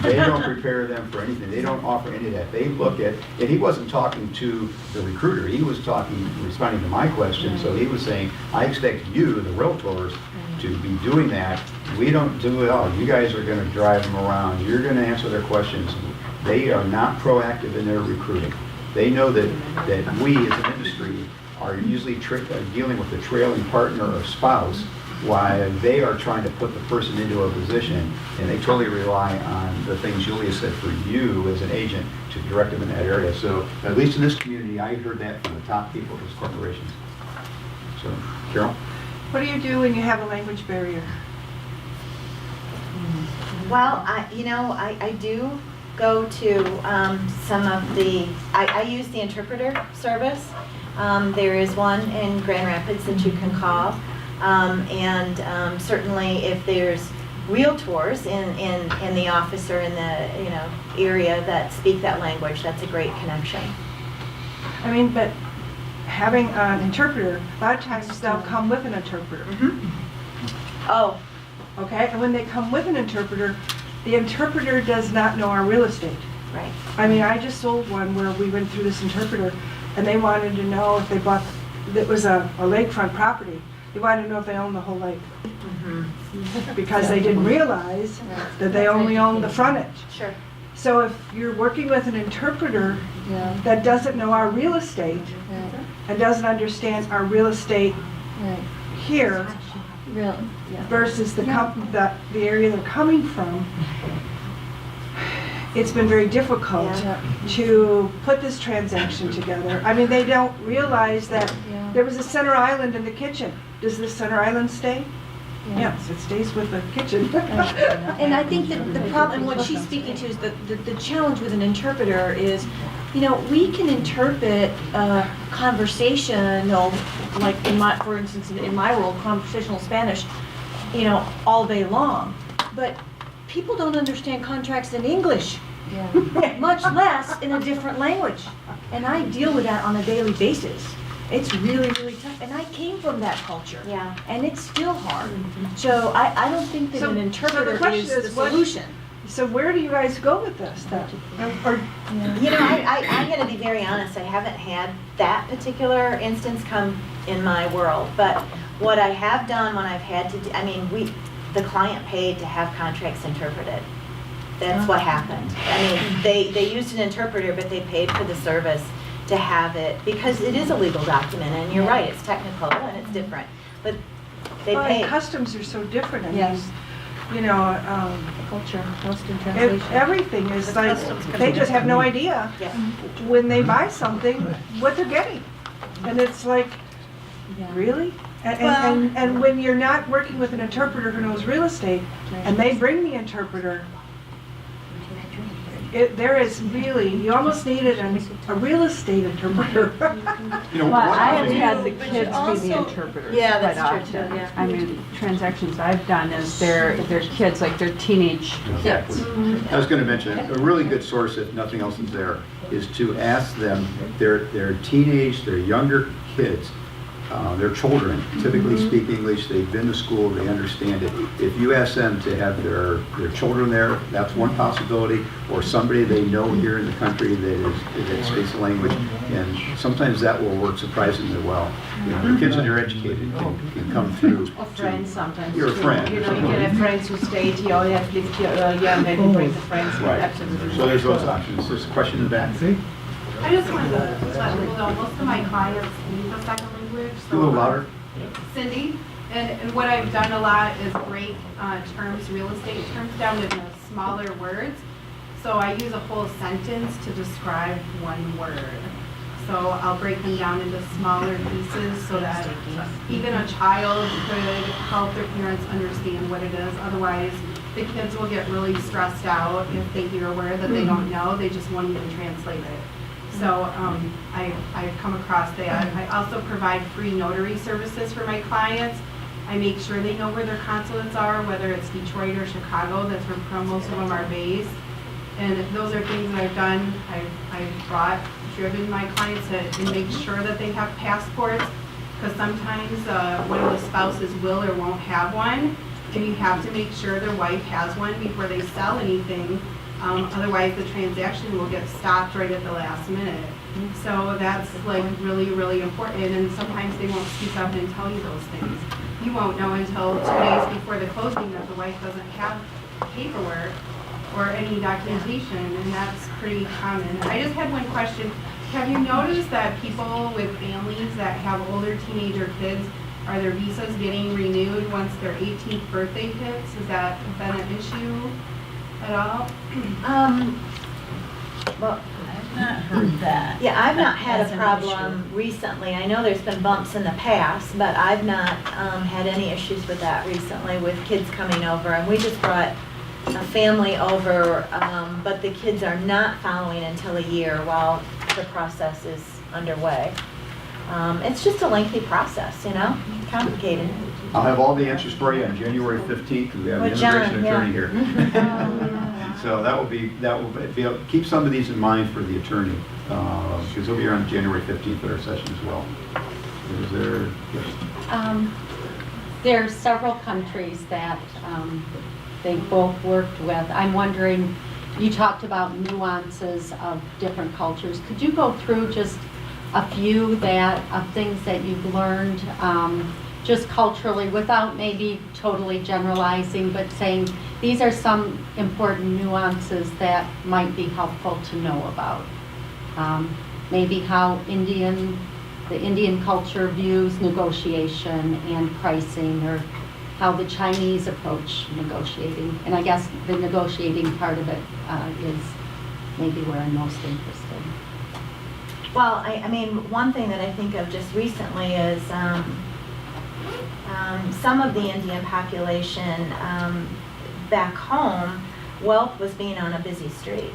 They don't prepare them for anything, they don't offer any of that. They look at, and he wasn't talking to the recruiter, he was responding to my question, so he was saying, I expect you, the realtors, to be doing that. We don't do it all. You guys are gonna drive them around, you're gonna answer their questions. They are not proactive in their recruiting. They know that we as an industry are usually dealing with a trailing partner or spouse while they are trying to put the person into a position, and they totally rely on the things Julia said for you as an agent to direct them in that area. So at least in this community, I heard that from the top people of these corporations. So, Carol? What do you do when you have a language barrier? Well, I do go to some of the, I use the interpreter service. There is one in Grand Rapids that you can call. And certainly if there's realtors in the office or in the, area that speak that language, that's a great connection. I mean, but having an interpreter, a lot of times they'll come with an interpreter. Oh, Okay, and when they come with an interpreter, the interpreter does not know our real estate. right. I mean, I just sold one where we went through this interpreter, and they wanted to know if they bought, it was a lakefront property. They wanted to know if they owned the whole lake, because they didn't realize that they only owned the frontage. Sure. So if you're working with an interpreter that doesn't know our real estate and doesn't understand our real estate here versus the area they're coming from, it's been very difficult to put this transaction together. I mean, they don't realize that there was a center island in the kitchen. Does the center island stay? Yes, it stays with the kitchen. And I think that the problem, and what she's speaking to is the challenge with an interpreter is, we can interpret conversational, like for instance, in my world, conversational Spanish, all day long. But people don't understand contracts in English, much less in a different language. And I deal with that on a daily basis. It's really, really tough. And I came from that culture. Yeah. And it's still hard. So I don't think that So- an so the interpreter question is the is what- solution. So where do you guys go with this then? Or, I gotta be very honest, I haven't had that particular instance come in my world, but what I have done when I've had to, the client paid to have contracts interpreted. That's what happened. They used an interpreter, but they paid for the service to have it, because it is a legal document, and you're right, it's technical and it's different, but they well, paid. and customs are so different in Yes. these, Culture, most in translation. everything is The like, customs can they be just have no idea Yeah. when they buy something, what they're getting. And it's like, really? And when you're not working with an interpreter who knows real estate, and they bring the interpreter, there is really, you almost needed a real estate interpreter. Well, I have had the But you kids be the also- interpreters Yeah, quite that's true, often. too, yeah. I mean, transactions I've done is their kids, like their teenage kids. Exactly. I was going to mention, a really good source, if nothing else is there, is to ask them, their younger kids, their children typically speak English, they've been to school, they understand it. If you ask them to have their children there, that's one possibility, or somebody they know here in the country that speaks the language, and sometimes that will work surprisingly well. The kids that are educated can come through. Or friends sometimes. You're a too. friend. You can have friends who stayed here or have lived here earlier, and then you bring the friends. Right. Absolutely. So there's those options. There's a question in the back. I just wanted to let people know, most of my clients speak a second language. A little louder. Cindy, and what I've done a lot is break terms, real estate terms down into smaller words. So I use a whole sentence to describe one word. So I'll break them down into smaller pieces so that even a child could help their parents understand what it is. Otherwise, the kids will get really stressed out if they hear a word that they don't know. They just won't even translate it. So I've come across that. I also provide free notary services for my clients. I make sure they know where their consulates are, whether it's Detroit or Chicago. That's where most of them are based. And those are things that I've done. I've driven my clients to make sure that they have passports, because sometimes one of the spouses will or won't have one, and you have to make sure their wife has one before they sell anything. Otherwise, the transaction will get stopped right at the last minute. So that's like really, really important, and sometimes they won't speak up and tell you those things. You won't know until 2 days before the closing that the wife doesn't have paperwork or any documentation, and that's pretty common. I just had one question. Have you noticed that people with families that have older teenager kids, are their visas getting renewed once their 18th birthday hits? Has that been an issue at all? Well, I've not heard that. yeah, I've not had As a an problem recently. I know there's been bumps in the past, but I've not had any issues with that recently with kids coming over. And we just brought a family over, but the kids are not following until a year while the process is underway. It's just a lengthy process, you know, complicated. I'll have all the answers for you on January 15th, because we have an With John, immigration attorney here. So that will be, keep some of these in mind for the attorney, because he'll be here on January 15th at our session as well. Is there, yes. There are several countries that they both worked with. I'm wondering, you talked about nuances of different cultures. Could you go through just a few of things that you've learned just culturally, without maybe totally generalizing, but saying these are some important nuances that might be helpful to know about? Maybe how the Indian culture views negotiation and pricing, or how the Chinese approach negotiating. And I guess the negotiating part of it is maybe where I'm most interested. Well, I mean, one thing that I think of just recently is some of the Indian population back home, wealth was being on a busy street.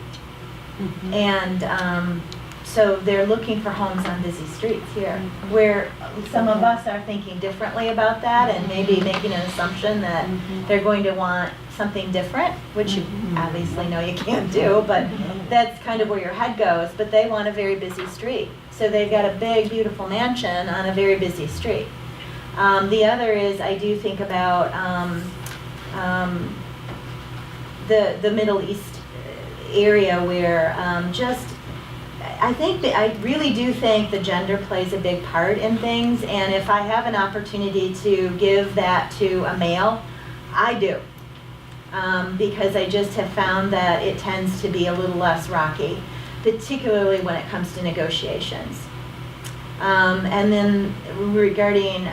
Mm-hmm. And so they're looking for homes on busy streets here, where some of us are thinking differently about that and maybe making an assumption that they're going to want something different, which you obviously know you can't do, but that's kind of where your head goes. But they want a very busy street. So they've got a big, beautiful mansion on a very busy street. The other is, I do think about the Middle East area where I really do think the gender plays a big part in things, and if I have an opportunity to give that to a male, I do. Because I just have found that it tends to be a little less rocky, particularly when it comes to negotiations. And then regarding,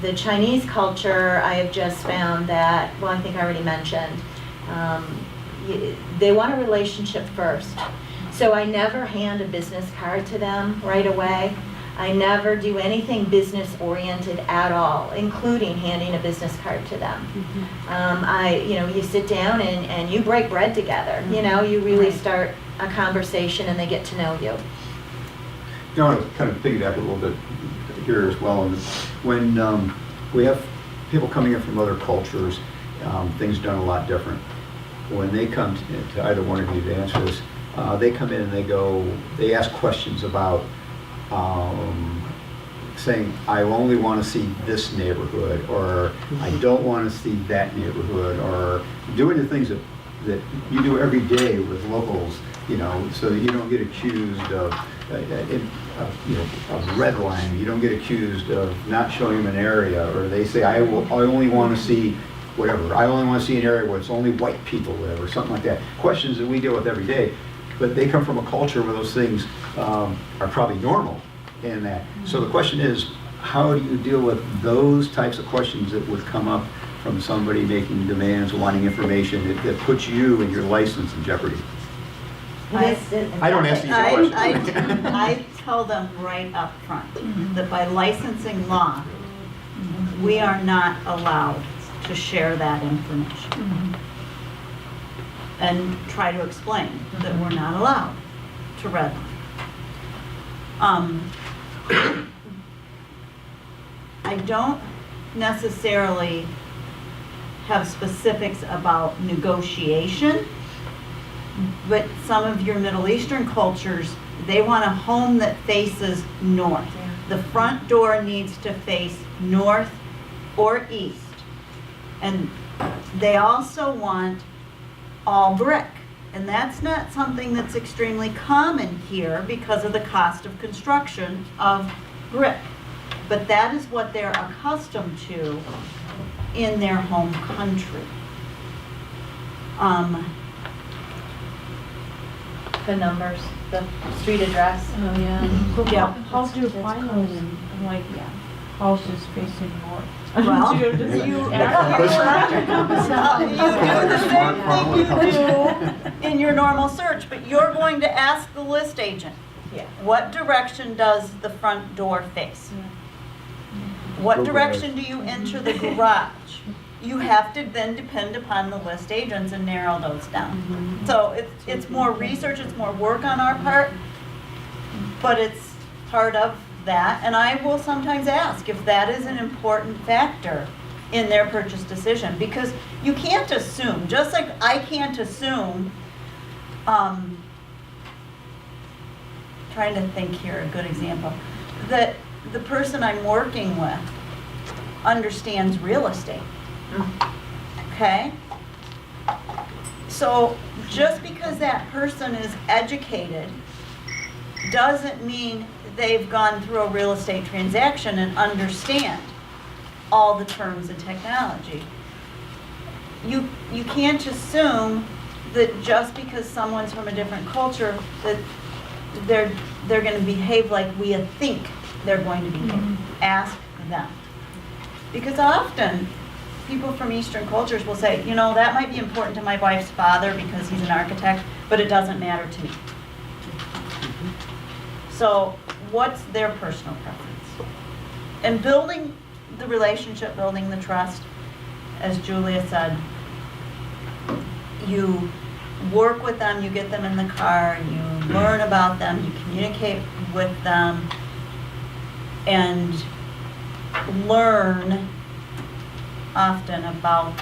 the Chinese culture, I have just found that, well, I think I already mentioned, they want a relationship first. So I never hand a business card to them right away. I never do anything business-oriented at all, including handing a business card to them. You sit down and you break bread together. You really start a conversation and they get to know you. I want to kind of piggyback a little bit here as well. When we have people coming in from other cultures, things done a lot different. When they come to either one of you to answer this, they come in and they ask questions about saying, I only want to see this neighborhood, or I don't want to see that neighborhood, or doing the things that you do every day with locals, so that you don't get accused of redlining. You don't get accused of not showing them an area, or they say, I only want to see whatever. I only want to see an area where it's only white people live, or something like that. Questions that we deal with every day, but they come from a culture where those things are probably normal in that. So the question is, how do you deal with those types of questions that would come up from somebody making demands, wanting information that puts you and your license in jeopardy? I don't ask these questions. I tell them right up front that by licensing law, we are not allowed to share that information. And try to explain that we're not allowed to redline. I don't necessarily have specifics about negotiation, but some of your Middle Eastern cultures, they want a home that faces north. The front door needs to face north or east. And they also want all brick. And that's not something that's extremely common here because of the cost of construction of brick. But that is what they're accustomed to in their home the numbers, the street address. Oh, yeah. Yeah. How do you find those, like, houses facing north? Well, Do you you, just you ask do the same thing you do in your normal search, but you're going to ask the list agent, Yeah. what direction does the front door face? What direction do you enter the garage? You have to then depend upon the list agents and narrow those down. So it's more research, it's more work on our part, but it's part of that. And I will sometimes ask if that is an important factor in their purchase decision, because you can't assume, just like I can't assume, trying to think here, a good example, that the person I'm working with understands real estate. Okay? So just because that person is educated doesn't mean they've gone through a real estate transaction and understand all the terms and technology. You can't assume that just because someone's from a different culture that they're going to behave like we think they're going to behave. Ask them. Because often people from Eastern cultures will say, you know, that might be important to my wife's father because he's an architect, but it doesn't matter to me. So what's their personal preference? And building the relationship, building the trust, as Julia said, you work with them, you get them in the car, you learn about them, you communicate with them, and learn often about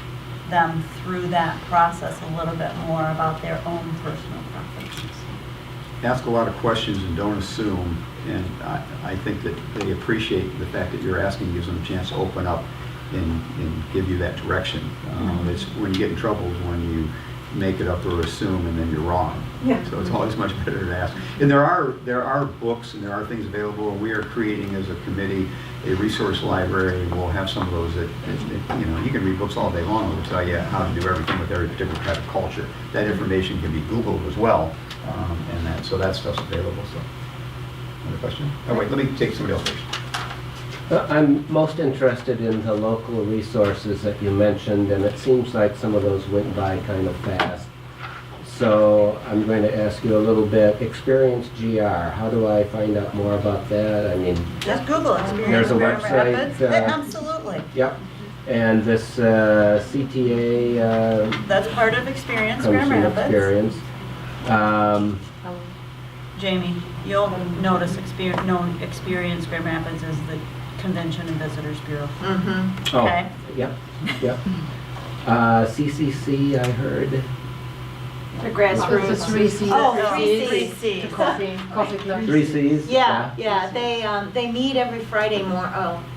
them through that process a little bit more about their own personal preferences. Ask a lot of questions and don't assume, and I think that they appreciate the fact that you're asking, gives them a chance to open up and give you that direction. It's when you get in trouble is when you make it up or assume and then you're wrong. Yeah. So it's always much better to ask. And there are books and there are things available, and we are creating as a committee a resource library, and we'll have some of those that you know, you can read books all day long that will tell you how to do everything with every particular type of culture. That information can be Googled as well, and so that stuff's available. So, another question? Oh wait, let me take somebody else first. I'm most interested in the local resources that you mentioned, and it seems like some of those went by kind of fast. So I'm going to ask you a little bit. Experience GR, how do I find out more about that? I mean, Just Google Experience There's a Grand website, Rapids. Absolutely. Yep. And this CTA That's part of Experience comes Grand from Rapids. experience. Jamie, you'll notice Experience Grand Rapids is the Convention and Visitors Bureau. Mm-hmm. Okay. Yep, yep. CCC, I heard. The grassroots. Three Cs. Oh, Three CCC. The coffee club. 3 Cs? Yeah, they meet every Friday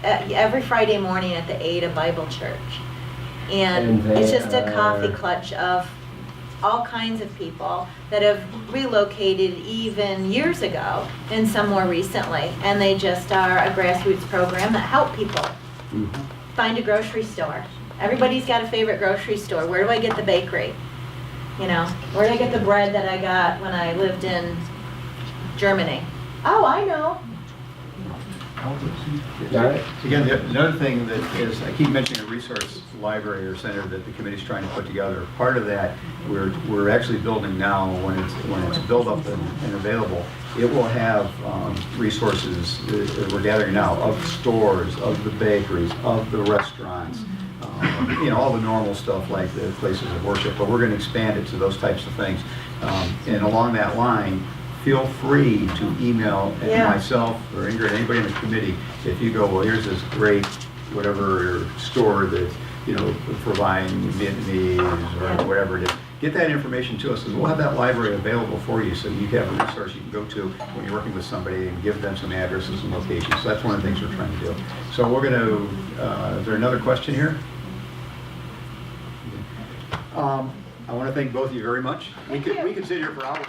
every Friday morning at the Ada Bible Church. And And it's they just a coffee are- clutch of all kinds of people that have relocated even years ago and some more recently. And they just are a grassroots program that help people Mhm. find a grocery store. Everybody's got a favorite grocery store. Where do I get the bakery? You know, where do I get the bread that I got when I lived in Germany? Oh, I know. All right. Again, the other thing that is, I keep mentioning a resource library or center that the committee's trying to put together. Part of that, we're actually building now, when it's built up and available, it will have resources that we're gathering now of stores, of the bakeries, of the restaurants, you know, all the normal stuff like the places of worship, but we're going to expand it to those types of things. And along that line, feel free to email myself or Ingrid, anybody in the committee, if you go, well, here's this great whatever store that, you know, providing Vietnamese or whatever it is. Get that information to us, because we'll have that library available for you, so you have a resource you can go to when you're working with somebody and give them some addresses and locations. So that's one of the things we're trying to do. So we're going to, is there another question here? I want to thank both of you very much. We could sit here for hours.